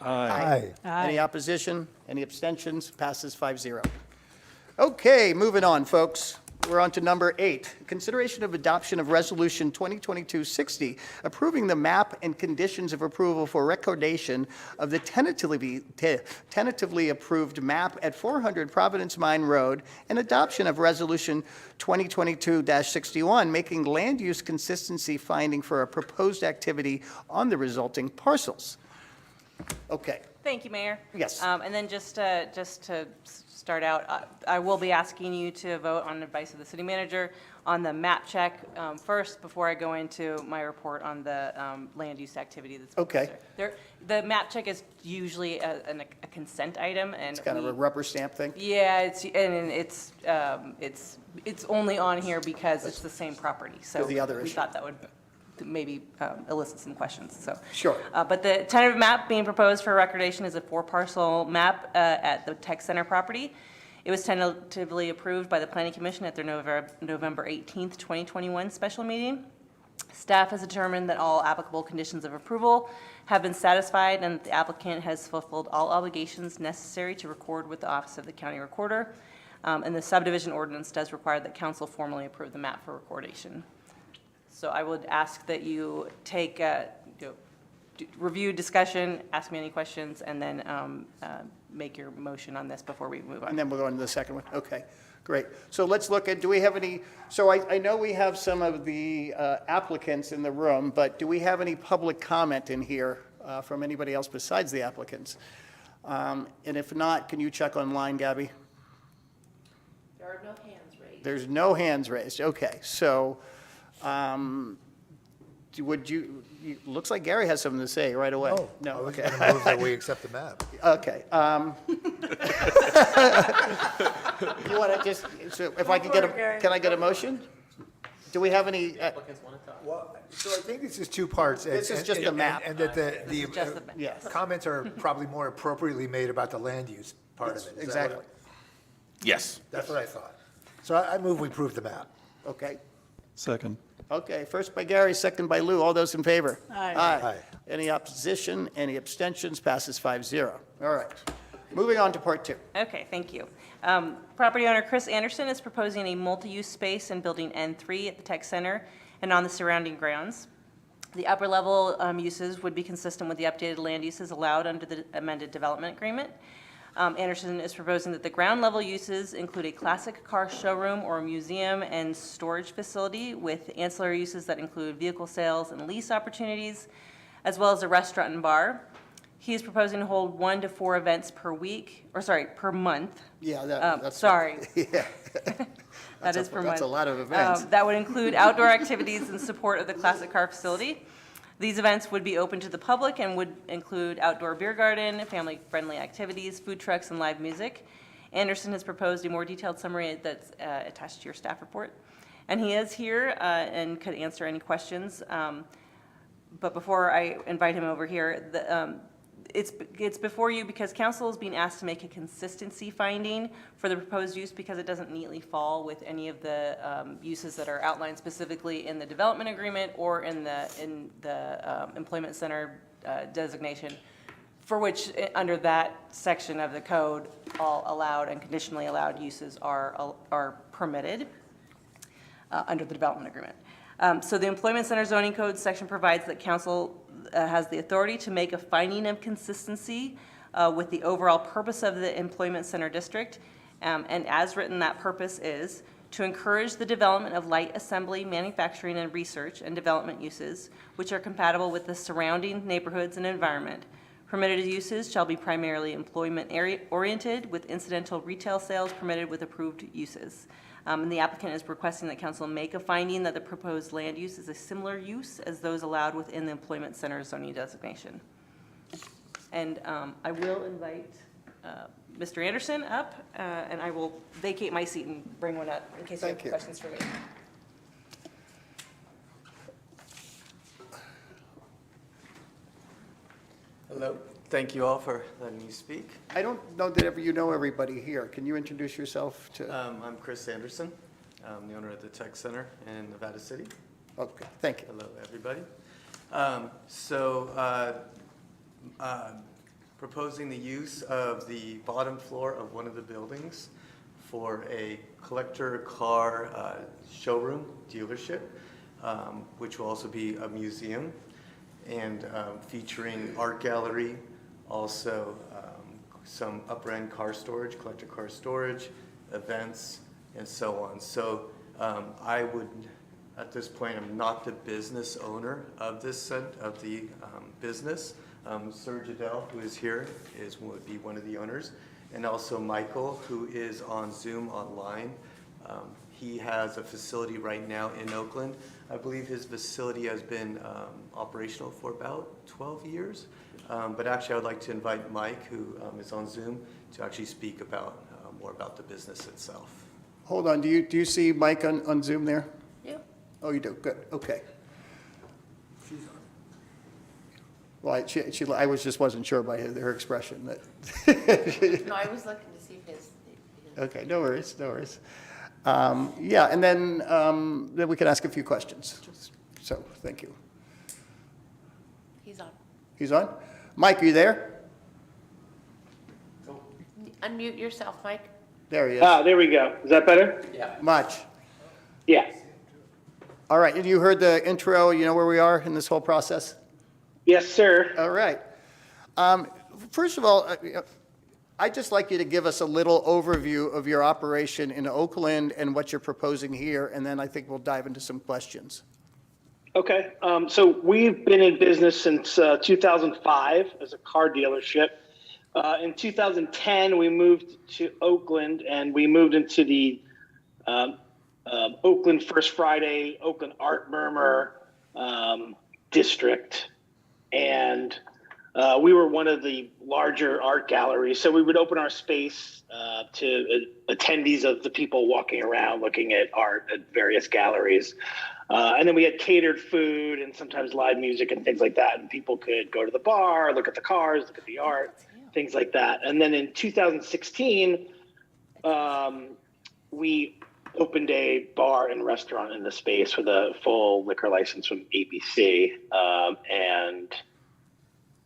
Aye. Any opposition? Any abstentions? Passes 5-0. Okay, moving on, folks. We're on to number 8, consideration of adoption of Resolution 2022-60, approving the map and conditions of approval for recordation of the tentatively approved map at 400 Providence Mine Road, and adoption of Resolution 2022-61, making land use consistency finding for a proposed activity on the resulting parcels. Okay, Thank you, Mayor. Yes. And then just to start out, I will be asking you to vote on advice of the city manager on the map check first before I go into my report on the land use activity that's. Okay. The map check is usually a consent item, and it's kind of a rubber stamp thing? yeah, it's only on here because it's the same property. So The other we issue. thought that would maybe elicit some questions, so. Sure. But the tentative map being proposed for recordation is a 4-parcel map at the Tech Center property. It was tentatively approved by the Planning Commission at their November 18th, 2021 special meeting. Staff has determined that all applicable conditions of approval have been satisfied and that the applicant has fulfilled all obligations necessary to record with the Office of the County Recorder. And the subdivision ordinance does require that council formally approve the map for recordation. So I would ask that you take, review, discussion, ask me any questions, and then make your motion on this before we move on. And then we'll go into the second one. Okay, great. So let's look at, do we have any, so I know we have some of the applicants in the room, but do we have any public comment in here from anybody else besides the applicants? And if not, can you check online, Gabby? There are no hands raised. There's no hands raised. Okay, so looks like Gary has something to say right away. Oh, No, I was okay. going to move that we accept the map. Okay. You want to just, so if I can get can I get a motion? Do we have any? Well, so I think this is two parts. This is just a map. And that the just the map. Yes. comments are probably more appropriately made about the land use part of it. Is that what- Exactly. Yes. That's what I thought. So I move we approve the map. Okay. Second. Okay, first by Gary, second by Lou. All those in favor? Aye. Aye. Any opposition? Any abstentions? Passes 5-0. All right. Moving on to part 2. Okay, thank you. Property owner Chris Anderson is proposing a multi-use space in Building N3 at the Tech Center and on the surrounding grounds. The upper level uses would be consistent with the updated land uses allowed under the amended development agreement. Anderson is proposing that the ground level uses include a classic car showroom or museum and storage facility with ancillary uses that include vehicle sales and lease opportunities, as well as a restaurant and bar. He is proposing to hold 1 to 4 events per month. Yeah, that's. Sorry. Yeah. That is per month. That's a lot of events. That would include outdoor activities in support of the classic car facility. These events would be open to the public and would include outdoor beer garden, family-friendly activities, food trucks, and live music. Anderson has proposed a more detailed summary that's attached to your staff report. And he is here and could answer any questions. But before I invite him over here, it's before you because council is being asked to make a consistency finding for the proposed use because it doesn't neatly fall with any of the uses that are outlined specifically in the development agreement or in the employment center designation, for which under that section of the code, all allowed and conditionally allowed uses are permitted under the development agreement. So the employment center zoning code section provides that council has the authority to make a finding of consistency with the overall purpose of the employment center district. And as written, that purpose is to encourage the development of light assembly, manufacturing, and research and development uses, which are compatible with the surrounding neighborhoods and environment. Permitted uses shall be primarily employment-oriented, with incidental retail sales permitted with approved uses. And the applicant is requesting that council make a finding that the proposed land use is a similar use as those allowed within the employment center zoning designation. And I will invite Mr. Anderson up, and I will vacate my seat and bring one up in case you have questions for me. Hello. Thank you all for letting me speak. I don't know that you know everybody here. Can you introduce yourself to? I'm Chris Anderson. I'm the owner of the Tech Center in Nevada City. Okay, thank you. Hello, everybody. Proposing the use of the bottom floor of one of the buildings for a collector car showroom dealership, which will also be a museum, and featuring art gallery, also some upper-end car storage, collector car storage, events, and so on. So I would, at this point, I'm not the business owner of this business. Serge Adele, who is here, would be one of the owners, and also Michael, who is on Zoom online. He has a facility right now in Oakland. I believe his facility has been operational for about 12 years. But actually, I would like to invite Mike, who is on Zoom, to actually speak about more about the business itself. Hold on, do you see Mike on Zoom there? Yeah. Oh, you do, good, okay. Well, I wasn't sure by her expression that. No, I was looking to see if his. Okay, no worries, no worries. Yeah, and then we can ask a few questions. So, thank you. He's on. He's on? Mike, are you there? Unmute yourself, Mike. There he is. Ah, there we go. Is that better? Yeah. Much. Yeah. All right, and you heard the intro, you know where we are in this whole process? Yes, sir. All right. First of all, I'd just like you to give us a little overview of your operation in Oakland and what you're proposing here, and then I think we'll dive into some questions. Okay. So we've been in business since 2005 as a car dealership. In 2010, we moved to Oakland, and we moved into the Oakland First Friday, Oakland Art Murmur district. And we were one of the larger art galleries. So we would open our space to attendees of the people walking around looking at art at various galleries. And then we had catered food and sometimes live music and things like that. And people could go to the bar, look at the cars, look at the art, things like that. And then in 2016, we opened a bar and restaurant in the space with a full liquor license from ABC, and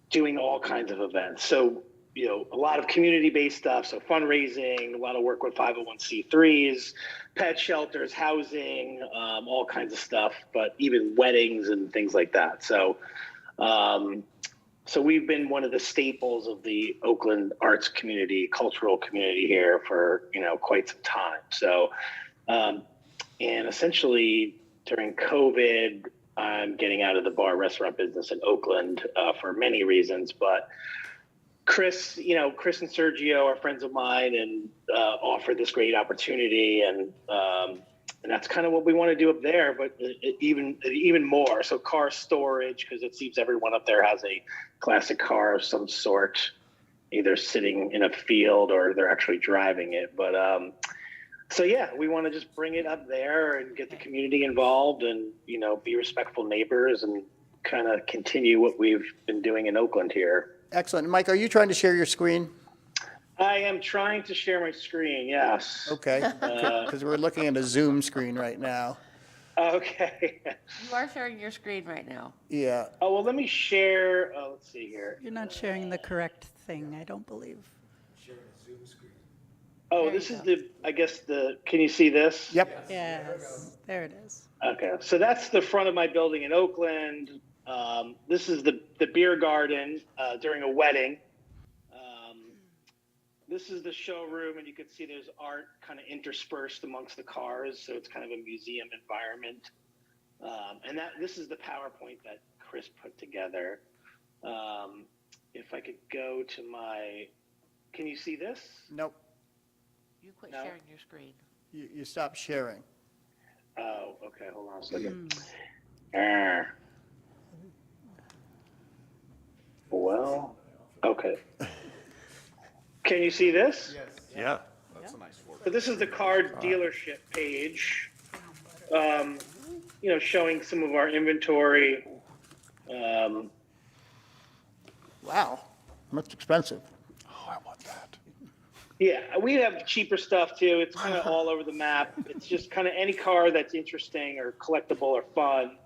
doing all kinds of events. So, you know, a lot of community-based stuff, so fundraising, a lot of work with 501c3s, pet shelters, housing, all kinds of stuff, but even weddings and things like that. So, so we've been one of the staples of the Oakland arts community, cultural community here for, you know, quite some time. So, and essentially during COVID, I'm getting out of the bar restaurant business in Oakland for many reasons, but Chris and Sergio are friends of mine and offered this great opportunity, and that's kind of what we want to do up there, but even more. So car storage, because it seems everyone up there has a classic car of some sort, either sitting in a field or they're actually driving it. But so yeah, we want to just bring it up there and get the community involved, and be respectful neighbors and kind of continue what we've been doing in Oakland here. Excellent. Mike, are you trying to share your screen? I am trying to share my screen, yes. Okay, because we're looking at a Zoom screen right now. Okay. You are sharing your screen right now. Yeah. Oh, well, let me share. Let's see here. You're not sharing the correct thing, I don't believe. Oh, There this you is can you see this? Yep. Yes, there it is. Okay, so that's the front of my building in Oakland. This is the beer garden during a wedding. This is the showroom, and you can see there's art kind of interspersed amongst the cars, so it's kind of a museum environment. And this is the PowerPoint that Chris put together. If I could go to can you see this? Nope. You quit No? sharing your screen. You stopped sharing. Oh, okay, hold on a second. Well, okay. Can you see this? Yes. Yeah, that's a nice photo. So this is the car dealership page, showing some of our inventory. Wow, that's expensive. Yeah, we have cheaper stuff too. It's kind of all over the map. It's just kind of any car that's interesting or collectible or fun.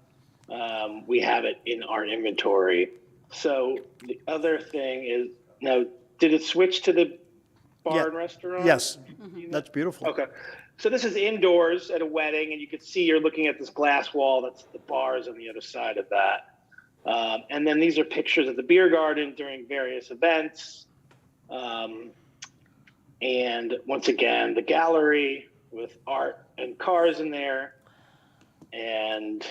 We have it in our inventory. So the other thing is, now, did it switch to the bar and restaurant? Yes, that's beautiful. Okay. So this is indoors at a wedding, and you can see you're looking at this glass wall. That's the bars on the other side of that. And then these are pictures of the beer garden during various events. And once again, the gallery with art and cars in there. And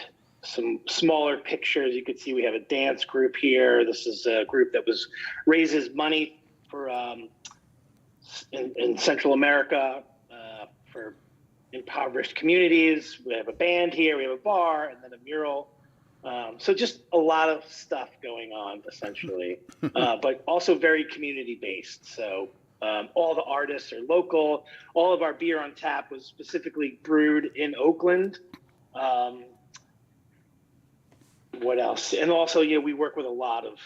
some smaller pictures. You could see we have a dance group here. This is a group that raises money for in Central America for impoverished communities. We have a band here, we have a bar, and then a mural. So just a lot of stuff going on, essentially, but also very community-based. So all the artists are local. All of our beer on tap was specifically brewed in Oakland. What else? And also, we work with a lot of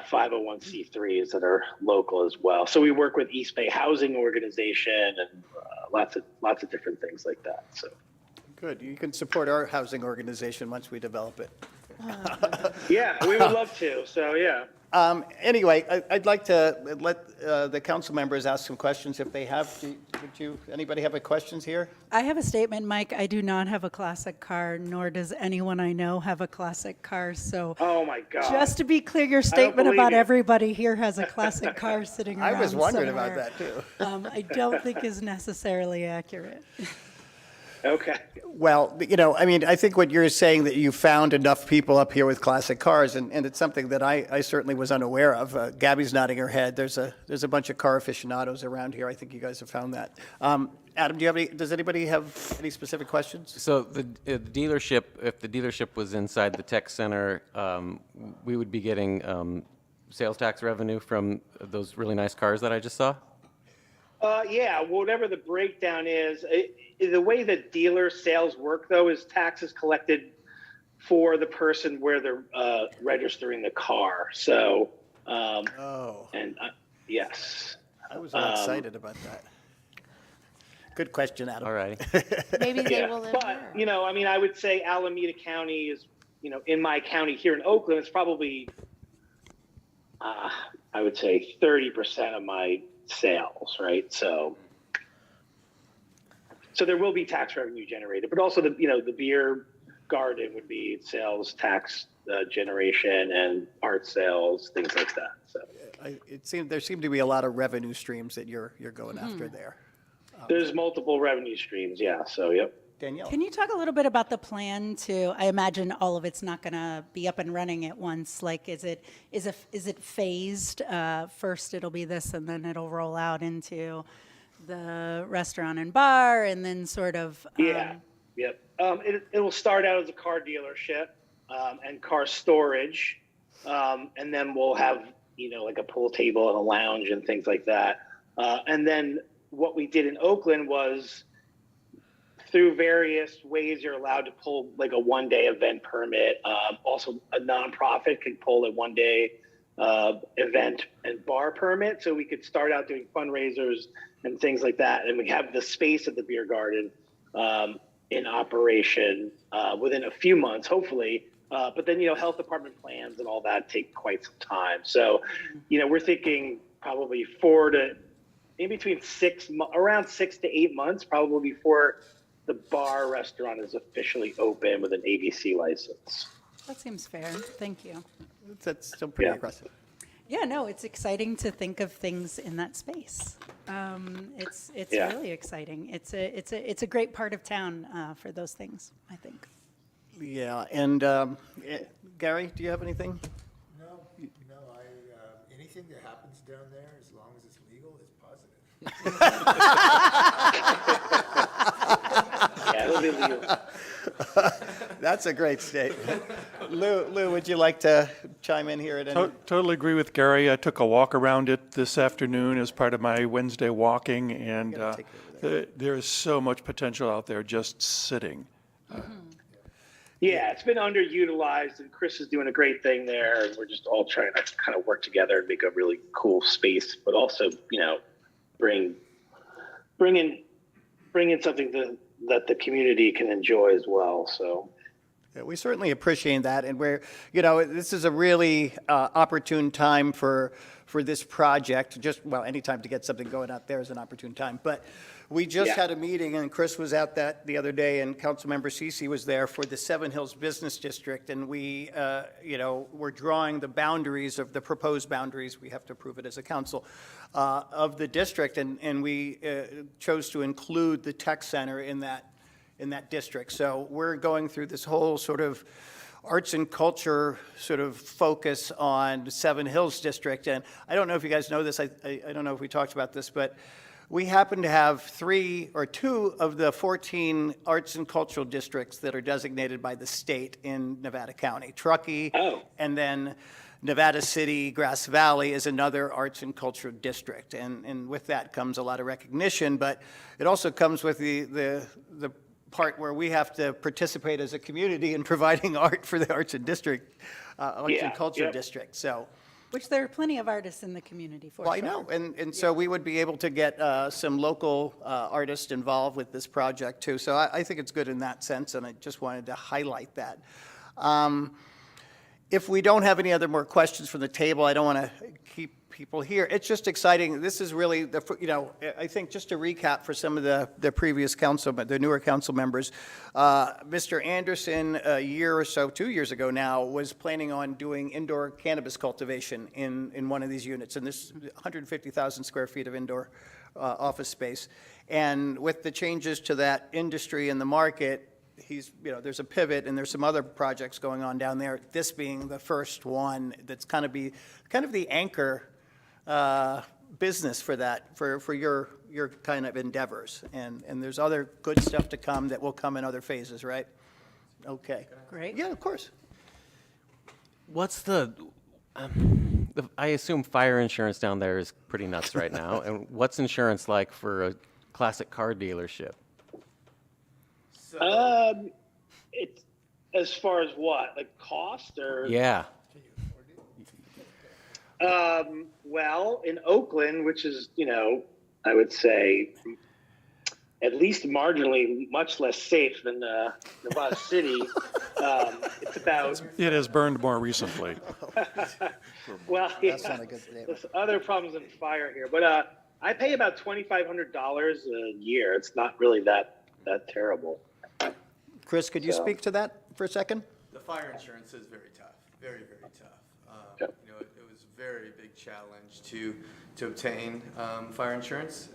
501c3s that are local as well. So we work with East Bay Housing Organization and lots of different things like that. So Good. You can support our housing organization once we develop it. yeah, we would love to. So yeah. Anyway, I'd like to let the council members ask some questions if they have. Anybody have any questions here? I have a statement, Mike. I do not have a classic car, nor does anyone I know have a classic car. So, oh my God. Just to be clear, your statement about everybody here has a classic car sitting around I was wondering somewhere, about that too. I don't think is necessarily accurate. Okay. Well, I think what you're saying that you found enough people up here with classic cars, and it's something that I certainly was unaware of. Gabby's nodding her head. There's a bunch of car aficionados around here. I think you guys have found that. Adam, does anybody have any specific questions? So the dealership, if the dealership was inside the tech center, we would be getting sales tax revenue from those really nice cars that I just saw? Yeah, whatever the breakdown is, the way that dealer sales work, though, is taxes collected for the person where they're registering the car. So, yes. I was all excited about that. Good question, Adam. All right. Maybe they Yeah, will live but, there. I would say Alameda County is, in my county here in Oakland, it's probably, I would say 30% of my sales, right? So there will be tax revenue generated, but also the beer garden would be sales tax generation and art sales, things like that. So There seem to be a lot of revenue streams that you're going after there. there's multiple revenue streams. Yeah. So, yep. Danielle. Can you talk a little bit about the plan to, I imagine all of it's not going to be up and running at once. Like, is it phased? First it'll be this and then it'll roll out into the restaurant and bar and then sort of. Yeah. Yep. It will start out as a car dealership and car storage. And then we'll have, like a pool table and a lounge and things like that. And then what we did in Oakland was, through various ways, you're allowed to pull like a one-day event permit. Also, a nonprofit can pull a one-day event and bar permit. So we could start out doing fundraisers and things like that. And we have the space at the beer garden in operation within a few months, hopefully. But then, health department plans and all that take quite some time. So, we're thinking probably around 6 to 8 months, probably before the bar restaurant is officially open with an ABC license. That seems fair. Thank you. That's still pretty aggressive. Yeah, no, it's exciting to think of things in that space. It's really exciting. It's a great part of town for those things, I think. Yeah, and Gary, do you have anything? No. Anything that happens down there, as long as it's legal, is positive. Yeah, it'll be legal. That's a great statement. Lou, would you like to chime in here at any? Totally agree with Gary. I took a walk around it this afternoon as part of my Wednesday walking, and there is so much potential out there just sitting. Yeah, it's been underutilized, and Chris is doing a great thing there, and we're just all trying to kind of work together and make a really cool space, but also, bring in something that the community can enjoy as well. So. Yeah, we certainly appreciate that, and this is a really opportune time for this project. Any time to get something going out there is an opportune time. But we just had a meeting, and Chris was at that the other day, and Councilmember Cece was there for the Seven Hills Business District, and we, we're drawing the boundaries of the proposed boundaries. We have to approve it as a council of the district, and we chose to include the tech center in in that district. So we're going through this whole sort of arts and culture sort of focus on Seven Hills District. And I don't know if you guys know this, I don't know if we talked about this, but we happen to have 3 or 2 of the 14 arts and cultural districts that are designated by the state in Nevada County. Truckee, and then Nevada City, Grass Valley is another arts and cultural district. And with that comes a lot of recognition, but it also comes with the part where we have to participate as a community in providing art for the arts and culture district. So, Which there are plenty of artists in the community for well, sure. I know, and so we would be able to get some local artists involved with this project too. So I think it's good in that sense, and I just wanted to highlight that. If we don't have any other more questions from the table, I don't want to keep people here. It's just exciting. This is really I think just to recap for some of the previous the newer council members, Mr. Anderson, a year or so, 2 years ago now, was planning on doing indoor cannabis cultivation in one of these units, and this 150,000 square feet of indoor office space. And with the changes to that industry in the market, there's a pivot, and there's some other projects going on down there, this being the first one that's kind of the anchor business for that, for your kind of endeavors. And there's other good stuff to come that will come in other phases, right? Okay. Great. Yeah, of course. What's I assume fire insurance down there is pretty nuts right now. And what's insurance like for a classic car dealership? It's as far as what, like cost or? Yeah. Well, in Oakland, which is, I would say at least marginally much less safe than Nevada City, it's about. It has burned more recently. Well, yeah, That's not a good thing. there's other problems than fire here, but I pay about $2,500 a year. It's not really that terrible. Chris, could you speak to that for a second? The fire insurance is very tough, very, very tough. It was a very big challenge to obtain fire insurance.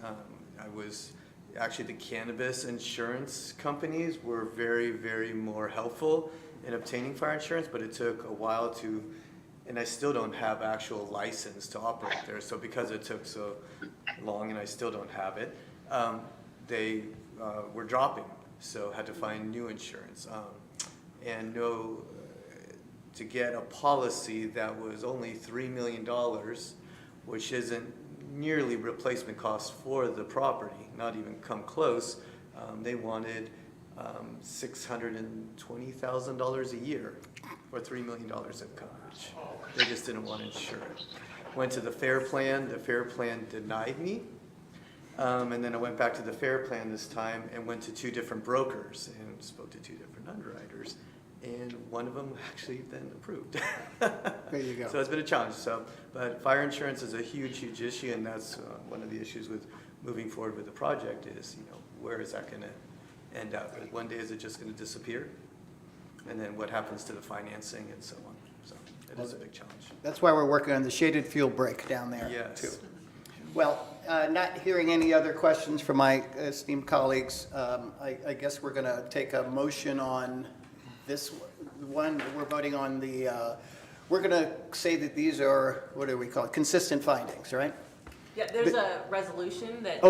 Actually, the cannabis insurance companies were very, very more helpful in obtaining fire insurance, but it took a while and I still don't have actual license to operate there. So because it took so long and I still don't have it, they were dropping. So had to find new insurance, to get a policy that was only $3 million, which isn't nearly replacement cost for the property, not even come close. They wanted $620,000 a year for $3 million of coverage. They just didn't want to insure it. Went to the FAIR plan. The FAIR plan denied me. And then I went back to the FAIR plan this time and went to 2 different brokers and spoke to 2 different underwriters. And one of them actually then approved. There you go. So it's been a challenge. But fire insurance is a huge, huge issue, and that's one of the issues with moving forward with the project is, where is that going to end up? One day is it just going to disappear? And then what happens to the financing and so on? So it is a big challenge. That's why we're working on the shaded fuel break down there, Yes. too. Well, not hearing any other questions from my esteemed colleagues, I guess we're going to take a motion on this one. We're voting on we're going to say that these are, what do we call it, consistent findings, right? Yeah, there's a resolution that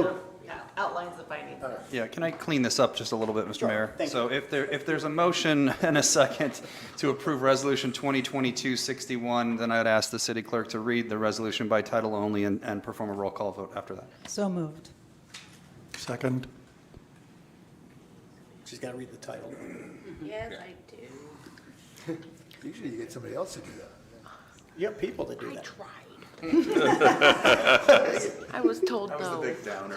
outlines the findings. Yeah, can I clean this up just a little bit, Mr. Mayor? Thank So if there's a motion and a second to approve Resolution 2022-61, then I'd ask the city clerk to read the resolution by title only and perform a roll call vote after that. So moved. Second. She's got to read the title. Yes, I do. Usually you get somebody else to do that. You have people that do that. I was told no. That was the big downer.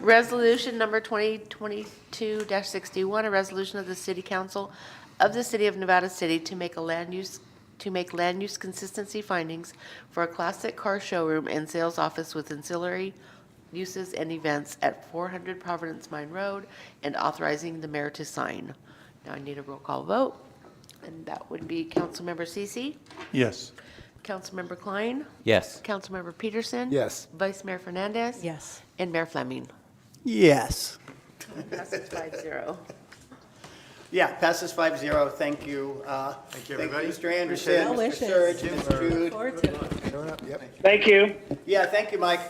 Resolution number 2022-61, a resolution of the City Council of the City of Nevada City to make land use consistency findings for a classic car showroom and sales office with ancillary uses and events at 400 Providence Mine Road and authorizing the mayor to sign. Now I need a roll call vote, and that would be Councilmember Cece, Yes. Councilmember Klein, Yes. Councilmember Peterson. Yes. Vice Mayor Fernandez. Yes. And Mayor Fleming. Yes. Passes 5-0. Yeah, passes 5-0. Thank you. Thank you, everybody. Mr. Anderson, Well Mr. Surge, wishes. Ms. Jude. Forward to it. Yep. Thank you. Yeah, thank you, Mike.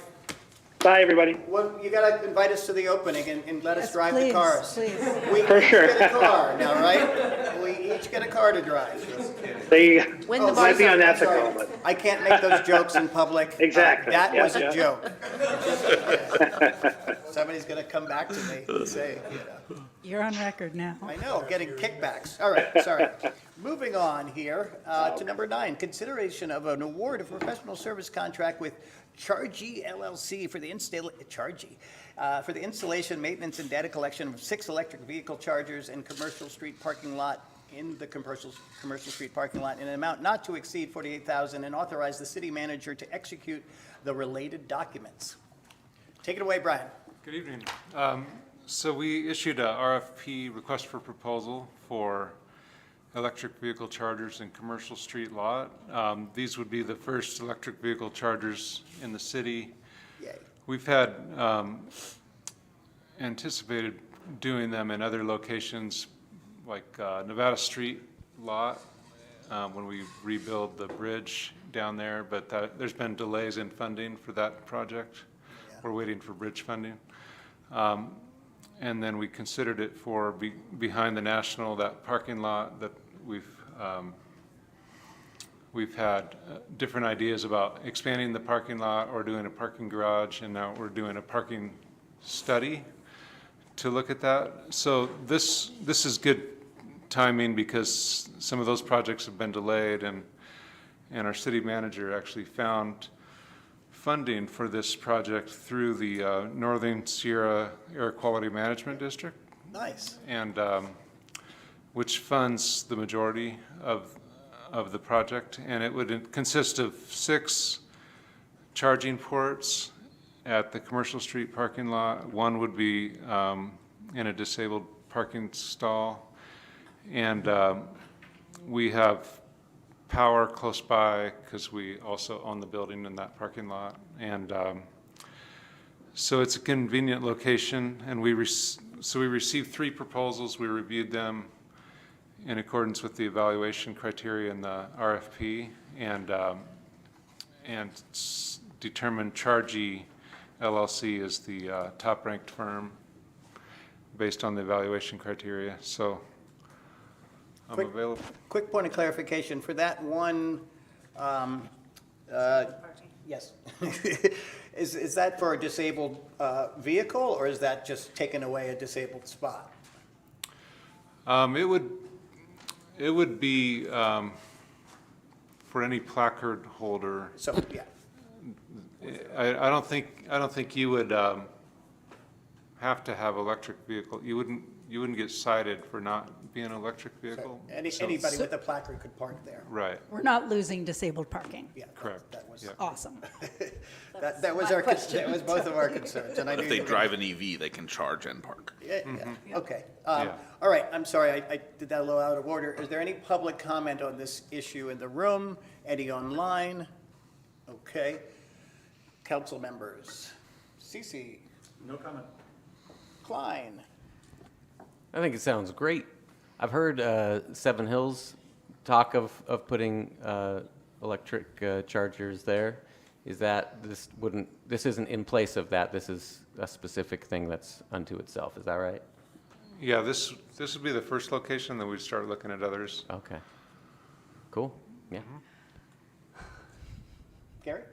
Bye, everybody. Well, you gotta invite us to the opening and let us Yes, drive please, the cars. please. We For each sure. get a car now, right? We each get a car to drive. They When the might be bars unethical, Sorry, but I can't make those jokes in public. Exactly. That Yeah, was a yeah. joke. Somebody's gonna come back to me and say, You're on record now. I know, getting kickbacks. All right, sorry. Moving on here to number 9, consideration of an award of professional service contract with Chargy LLC for the installation, maintenance, and data collection of 6 electric vehicle chargers in commercial street parking lot in the commercial street parking lot in an amount not to exceed $48,000 and authorize the city manager to execute the related documents. Take it away, Brian. Good evening. So we issued a RFP, request for proposal, for electric vehicle chargers in commercial street lot. These would be the first electric vehicle chargers in the city. Yay. We've had anticipated doing them in other locations like Nevada Street lot when we rebuild the bridge down there, but there's been delays in funding for that project. We're waiting for bridge funding. And then we considered it for behind the National, that parking lot that we've had different ideas about expanding the parking lot or doing a parking garage, and now we're doing a parking study to look at that. So this is good timing because some of those projects have been delayed, and our city manager actually found funding for this project through the Northern Sierra Air Quality Management District. Nice. And which funds the majority of the project, and it would consist of 6 charging ports at the commercial street parking lot. One would be in a disabled parking stall, and we have power close by because we also own the building in that parking lot, and so it's a convenient location. And we received 3 proposals. We reviewed them in accordance with the evaluation criteria in the RFP, and determined Chargy LLC is the top-ranked firm based on the evaluation criteria. So I'm available. Quick point of clarification, for that one, yes. Is that for a disabled vehicle, or is that just taking away a disabled spot? It would be for any placard holder. So, yeah. I don't think you would have to have electric vehicle. You wouldn't get cited for not being an electric vehicle. Anybody with a placard could park there. Right. We're not losing disabled parking. Yeah, correct. That was Awesome. that was our that was both of our concerns, and I If knew they you were drive an EV, they can charge and park. Yeah, okay. All right, I'm sorry, I did that a little out of order. Is there any public comment on this issue in the room? Any online? Okay. Council members. Cece. No comment. Klein. I think it sounds great. I've heard Seven Hills talk of putting electric chargers there. Is that this isn't in place of that? This is a specific thing that's unto itself. Is that right? Yeah, this would be the first location, then we'd start looking at others. Okay. Cool. Yeah. Gary?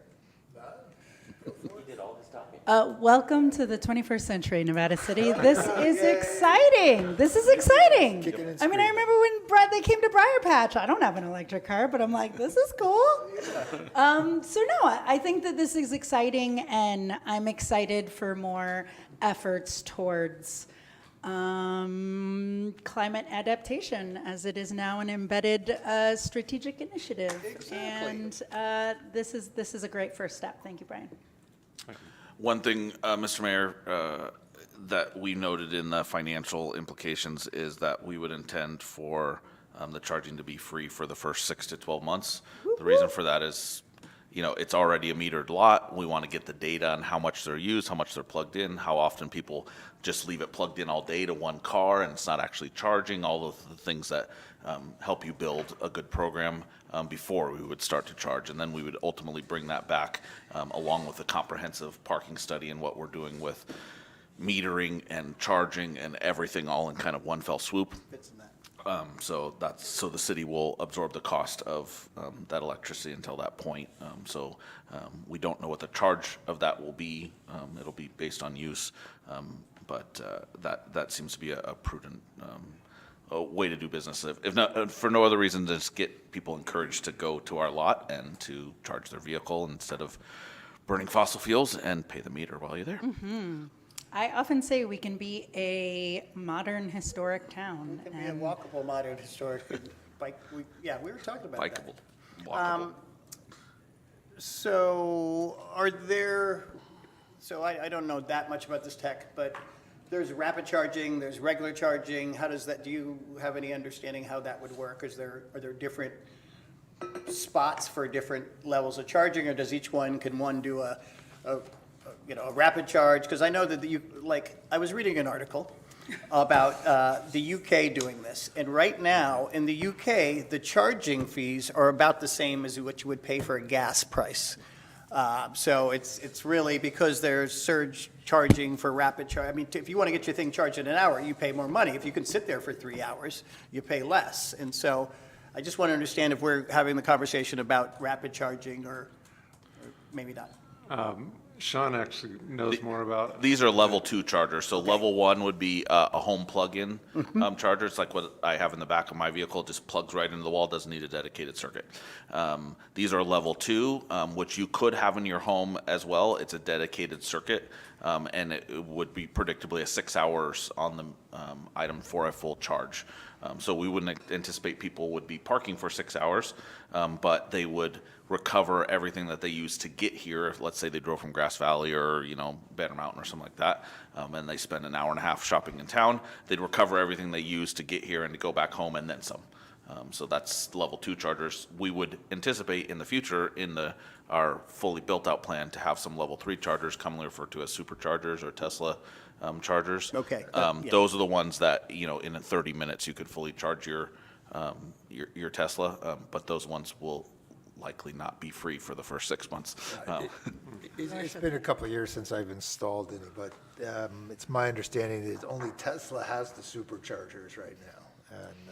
Welcome to the 21st century, Nevada City. This is exciting. This is exciting. I mean, I remember when they came to Briar Patch. I don't have an electric car, but I'm like, this is cool. So no, I think that this is exciting, and I'm excited for more efforts towards climate adaptation, as it is now an embedded strategic initiative. Exactly. And this is a great first step. Thank you, Brian. One thing, Mr. Mayor, that we noted in the financial implications is that we would intend for the charging to be free for the first 6 to 12 months. The reason for that is, it's already a metered lot. We want to get the data on how much they're used, how much they're plugged in, how often people just leave it plugged in all day to one car and it's not actually charging, all of the things that help you build a good program before we would start to charge. And then we would ultimately bring that back along with a comprehensive parking study and what we're doing with metering and charging and everything all in kind of one fell swoop. So the city will absorb the cost of that electricity until that point. We don't know what the charge of that will be. It'll be based on use, but that seems to be a prudent way to do business. If not for no other reason, just get people encouraged to go to our lot and to charge their vehicle instead of burning fossil fuels and pay the meter while you're there. I often say we can be a modern historic town. It can be a walkable, modern, historic, bike, we were talking about that. Walkable. So I don't know that much about this tech, but there's rapid charging, there's regular charging. How does that, do you have any understanding how that would work? Are there different spots for different levels of charging, or does each one, can one do a rapid charge? Because I know that I was reading an article about the UK doing this, and right now in the UK, the charging fees are about the same as what you would pay for a gas price. So it's really because there's surge charging for rapid charge. I mean, if you want to get your thing charged in an hour, you pay more money. If you can sit there for 3 hours, you pay less. And so I just want to understand if we're having the conversation about rapid charging or maybe not. Sean actually knows more about. These are level 2 chargers. So level 1 would be a home plug-in charger. It's like what I have in the back of my vehicle. It just plugs right into the wall, doesn't need a dedicated circuit. These are level 2, which you could have in your home as well. It's a dedicated circuit, and it would be predictably a 6 hours on the item for a full charge. So we wouldn't anticipate people would be parking for 6 hours, but they would recover everything that they used to get here. If, let's say they drove from Grass Valley or Banner Mountain or something like that, and they spend an hour and a half shopping in town, they'd recover everything they used to get here and to go back home and then some. So that's level 2 chargers. We would anticipate in the future in our fully built out plan to have some level 3 chargers, commonly referred to as superchargers or Tesla chargers. Okay. Those are the ones that in 30 minutes you could fully charge your Tesla, but those ones will likely not be free for the first 6 months. It's been a couple of years since I've installed any, but it's my understanding that only Tesla has the superchargers right now.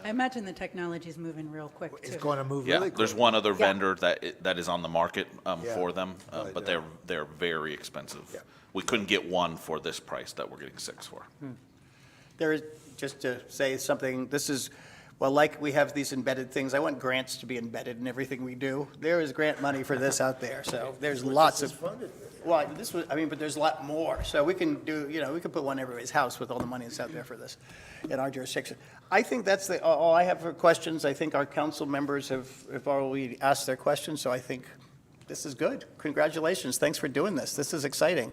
I imagine the technology is moving real quick, too. It's going to move Yeah, really quick. there's one other vendor that is on the market for them, but they're very expensive. Yeah. We couldn't get one for this price that we're getting 6 for. There is, just to say something, this is, well, like we have these embedded things, I want grants to be embedded in everything we do. There is grant money for this out there, so there's lots of. Well, but there's a lot more. So we can do, we can put one in everybody's house with all the money that's out there for this in our jurisdiction. I think that's all I have for questions. I think our council members have already asked their questions, so I think this is good. Congratulations. Thanks for doing this. This is exciting.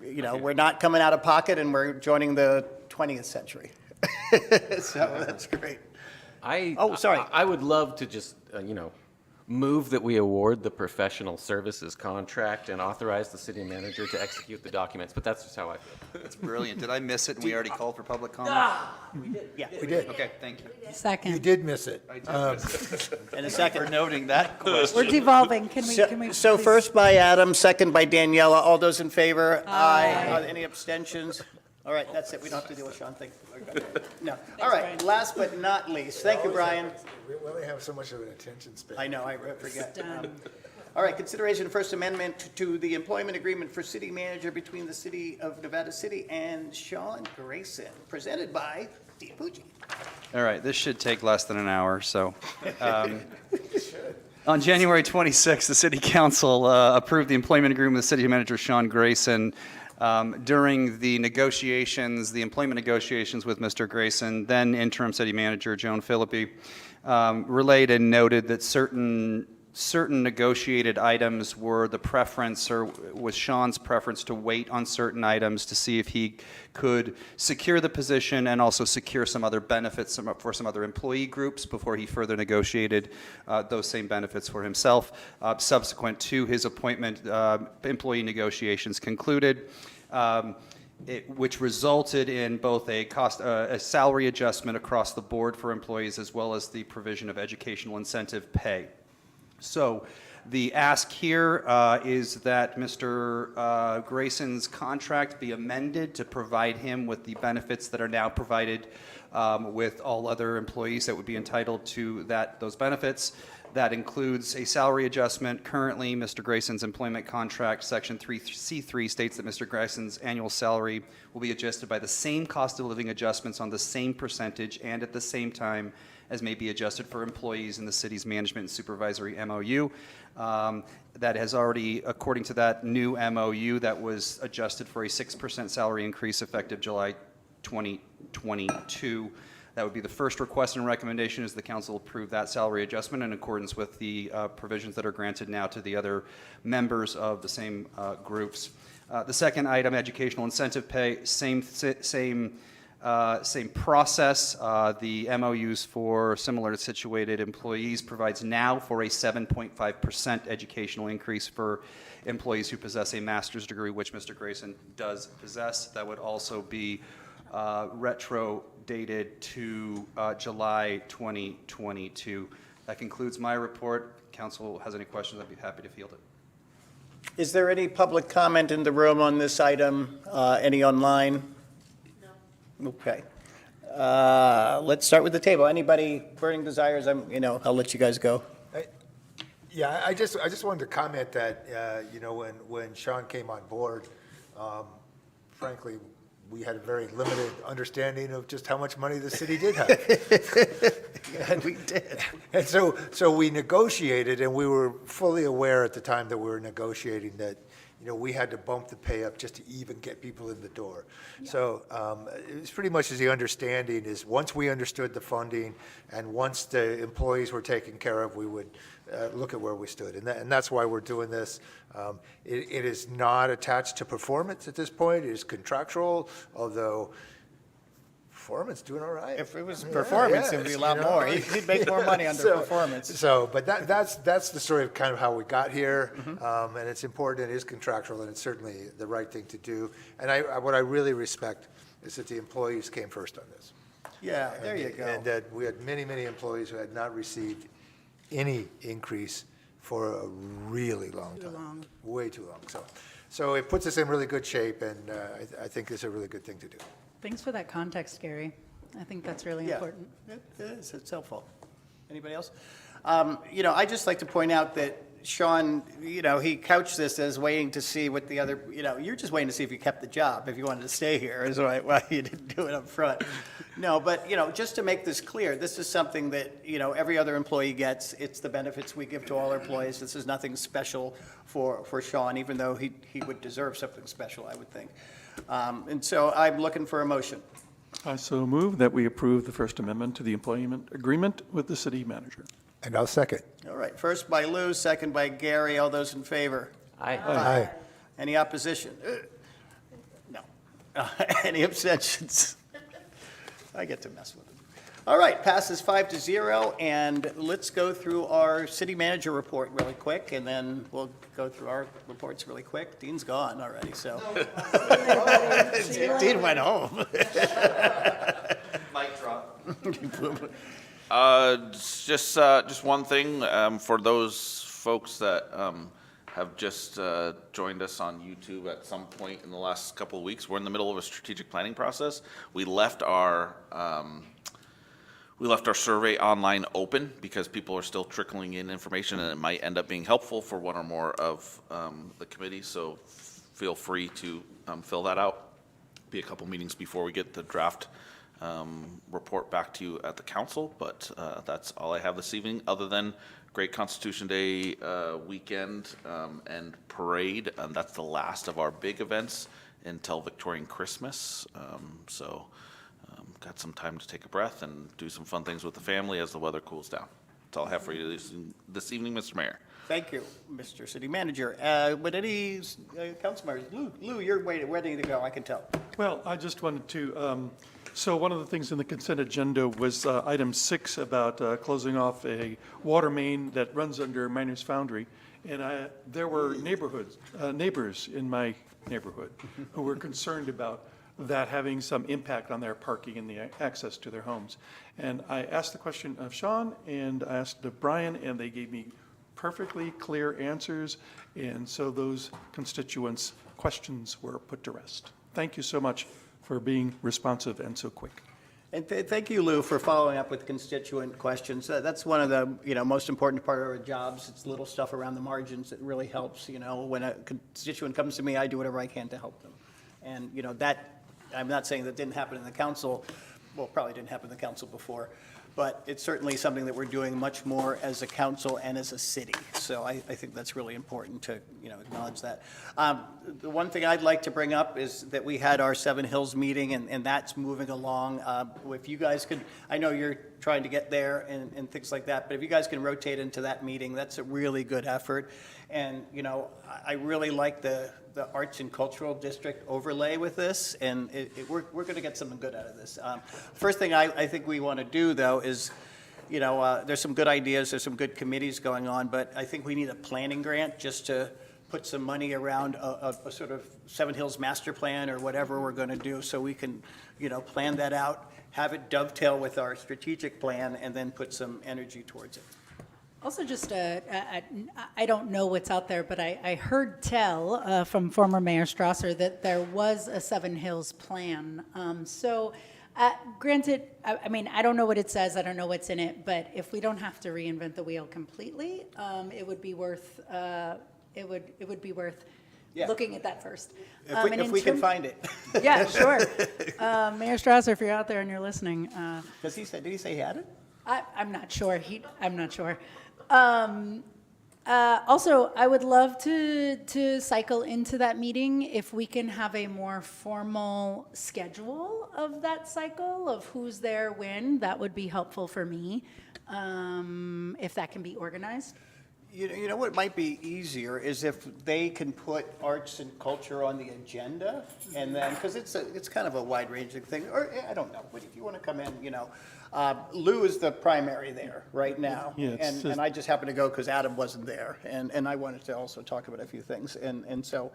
We're not coming out of pocket and we're joining the 20th century. So that's great. Sorry. I would love to just, move that we award the professional services contract and authorize the city manager to execute the documents, but that's just how I feel. That's brilliant. Did I miss it? And we already called for public comment? We did. Yeah. We did. Okay, thank you. Second. You did miss it. And a second. For noting that question. We're devolving. Can we? So please- first by Adam, second by Daniela. All those in favor? Aye. Any abstentions? All right, that's it. We don't have to deal with Sean. No. All right, last but not least. Thank you, Brian. We only have so much of an attention span. I know, I forget. All right, consideration of First Amendment to the employment agreement for city manager between the city of Nevada City and Sean Grayson, presented by Steve Pucci. All right, this should take less than an hour, so. On January 26th, the City Council approved the employment agreement with City Manager Sean Grayson. During the employment negotiations with Mr. Grayson, then interim city manager Joan Philippi, relayed and noted that certain certain negotiated items were the preference, or was Sean's preference, to wait on certain items to see if he could secure the position and also secure some other benefits for some other employee groups before he further negotiated those same benefits for himself. Subsequent to his appointment, employee negotiations concluded, which resulted in both a salary adjustment across the board for employees, as well as the provision of educational incentive pay. So the ask here is that Mr. Grayson's contract be amended to provide him with the benefits that are now provided with all other employees that would be entitled to those benefits. That includes a salary adjustment. Currently, Mr. Grayson's employment contract, Section 3C3, states that Mr. Grayson's annual salary will be adjusted by the same cost of living adjustments on the same percentage and at the same time as may be adjusted for employees in the city's management and supervisory MOU. That has already, according to that new MOU, that was adjusted for a 6% salary increase effective July 2022. That would be the first request and recommendation, is the council approve that salary adjustment in accordance with the provisions that are granted now to the other members of the same groups. The second item, educational incentive pay, same process. The MOUs for similar situated employees provides now for a 7.5% educational increase for employees who possess a master's degree, which Mr. Grayson does possess. That would also be retro dated to July 2022. That concludes my report. Council has any questions, I'd be happy to field it. Is there any public comment in the room on this item? Any online? No. Okay. Let's start with the table. Anybody burning desires? I'll let you guys go. Yeah, I just wanted to comment that, when Sean came on board, frankly, we had a very limited understanding of just how much money the city did have. Yeah, we did. And so we negotiated, and we were fully aware at the time that we were negotiating that, we had to bump the pay up just to even get people in the door. Yeah. So it was pretty much as the understanding is, once we understood the funding and once the employees were taken care of, we would look at where we stood. And that's why we're doing this. It is not attached to performance at this point. It is contractual, although performance doing all right. If it was performance, it would be a lot more. He'd make more money under performance. But that's the story of kind of how we got here, and it's important. It is contractual, and it's certainly the right thing to do. And what I really respect is that the employees came first on this. Yeah, there you go. And that we had many, many employees who had not received any increase for a really long time. Way too long. So it puts us in really good shape, and I think it's a really good thing to do. Thanks for that context, Gary. I think that's really important. It is. It's helpful. Anybody else? I'd just like to point out that Sean, he couched this as waiting to see what the other, you're just waiting to see if you kept the job, if you wanted to stay here, is why you didn't do it up front. No, but, just to make this clear, this is something that, every other employee gets. It's the benefits we give to all our employees. This is nothing special for Sean, even though he would deserve something special, I would think. And so I'm looking for a motion. I so move that we approve the First Amendment to the employment agreement with the city manager. And I'll second. All right, first by Lou, second by Gary. All those in favor? Aye. Aye. Any opposition? No. Any abstentions? I get to mess with it. All right, passes 5-0, and let's go through our city manager report really quick, and then we'll go through our reports really quick. Dean's gone already, so. Dean went home. Mic drop. Just one thing, for those folks that have just joined us on YouTube at some point in the last couple of weeks, we're in the middle of a strategic planning process. We left our survey online open because people are still trickling in information, and it might end up being helpful for one or more of the committee. So feel free to fill that out. Be a couple meetings before we get the draft report back to you at the council, but that's all I have this evening, other than great Constitution Day weekend and parade, and that's the last of our big events until Victorian Christmas. So got some time to take a breath and do some fun things with the family as the weather cools down. That's all I have for you this evening, Mr. Mayor. Thank you, Mr. City Manager. Would any council members, Lou, you're ready to go, I can tell. Well, I just wanted to, so one of the things in the consent agenda was item 6 about closing off a water main that runs under Miners Foundry. And there were neighbors in my neighborhood who were concerned about that having some impact on their parking and the access to their homes. And I asked the question of Sean and I asked of Brian, and they gave me perfectly clear answers. And so those constituents' questions were put to rest. Thank you so much for being responsive and so quick. And thank you, Lou, for following up with constituent questions. That's one of the most important part of our jobs. It's little stuff around the margins that really helps. When a constituent comes to me, I do whatever I can to help them. And that, I'm not saying that didn't happen in the council. Well, probably didn't happen in the council before, but it's certainly something that we're doing much more as a council and as a city. So I think that's really important to acknowledge that. The one thing I'd like to bring up is that we had our Seven Hills meeting, and that's moving along. If you guys could, I know you're trying to get there and things like that, but if you guys can rotate into that meeting, that's a really good effort. And I really like the Arts and Cultural District overlay with this, and we're going to get something good out of this. First thing I think we want to do, though, is, there's some good ideas, there's some good committees going on, but I think we need a planning grant just to put some money around a sort of Seven Hills master plan or whatever we're going to do, so we can, plan that out, have it dovetail with our strategic plan, and then put some energy towards it. Also, just, I don't know what's out there, but I heard tell from former Mayor Strasser that there was a Seven Hills plan. Granted, I don't know what it says, I don't know what's in it, but if we don't have to reinvent the wheel completely, it would be worth, it would be worth looking at that first. If we can find it. Yeah, sure. Mayor Strasser, if you're out there and you're listening. Did he say he had it? I'm not sure. I'm not sure. Also, I would love to cycle into that meeting if we can have a more formal schedule of that cycle, of who's there when. That would be helpful for me, if that can be organized. You know what might be easier is if they can put arts and culture on the agenda, and then, because it's kind of a wide-ranging thing, or I don't know, but if you want to come in, Lou is the primary there right now, Yeah, and I just happened to go because Adam wasn't there, and I wanted to also talk about a few things, and so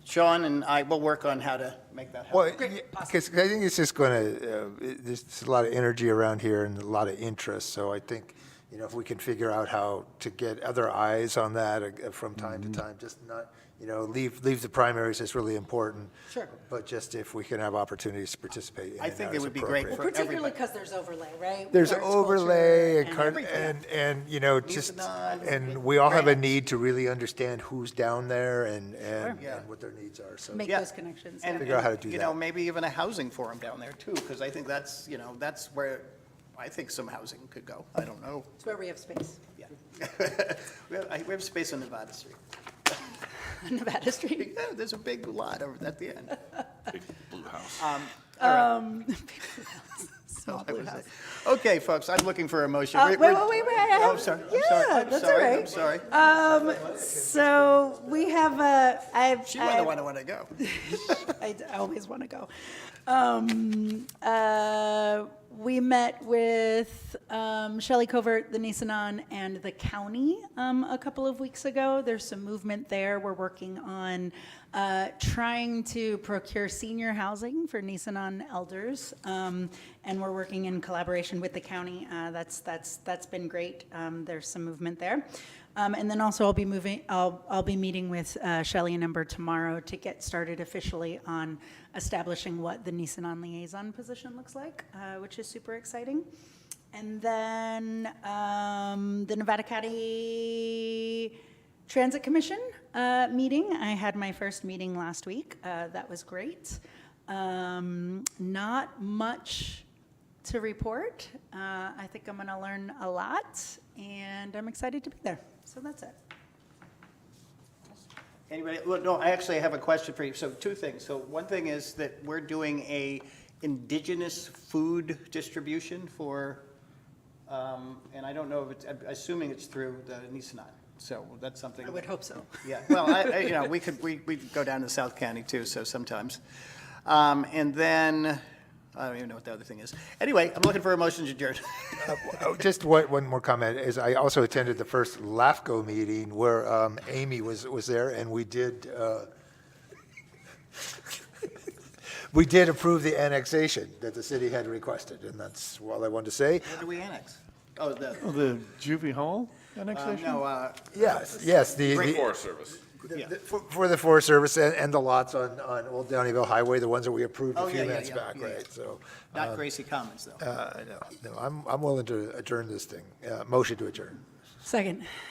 Sean and I will work on how to make that happen. Well, because I think it's just going to, there's a lot of energy around here and a lot of interest, so I think, if we can figure out how to get other eyes on that from time to time, just not, leave the primaries is really important. Sure. But just if we can have opportunities to participate in I that think it is would be great appropriate. for Particularly everybody. because there's overlay, right? There's Arts, overlay culture, and just, Newfoundland, and we all have a grants. need to really understand who's down there and Yeah. what their needs are, so. Make Yeah. those connections. And, Figure out how to do that. maybe even a housing forum down there too, because I think that's, that's where I think some housing could go. I don't know. It's where we have space. Yeah. we have space on Nevada Street. Nevada Street. Yeah, there's a big lot over at the end. Big blue house. Small blue house. Okay, folks, I'm looking for a motion. Wait. Oh, I'm sorry. That's all right. I'm sorry. So we have She might want to go. I always want to go. We met with Shelley Covert, the Nisenan, and the county a couple of weeks ago. There's some movement there. We're working on trying to procure senior housing for Nisenan elders, and we're working in collaboration with the county. That's been great. There's some movement there. And then also I'll be meeting with Shelley and Ember tomorrow to get started officially on establishing what the Nisenan liaison position looks like, which is super exciting. And then the Nevada County Transit Commission meeting. I had my first meeting last week. That was great. Not much to report. I think I'm going to learn a lot, and I'm excited to be there. So that's it. Anybody? Well, no, I actually have a question for you. So two things. So one thing is that we're doing a indigenous food distribution for And I don't know if it's, I'm assuming it's through the Nissan. So that's something. I would hope so. Yeah, well, you know, we could go down to South County too, so sometimes. And then, I don't even know what the other thing is. Anyway, I'm looking for a motion to adjourn. Just one more comment, is I also attended the first LAFCO meeting where Amy was there, and we did approve the annexation that the city had requested, and that's all I wanted to say. What did we annex? Oh, The Juvie Hall annexation? no, Yes, the. Forest Service. For the Forest Service and the lots on Old Downeyville Highway, the ones that we approved Oh, a few yeah, minutes yeah, back, yeah, right? yeah. So. not Gracie Commons, though. No, I'm willing to adjourn this thing. Motion to adjourn. Second.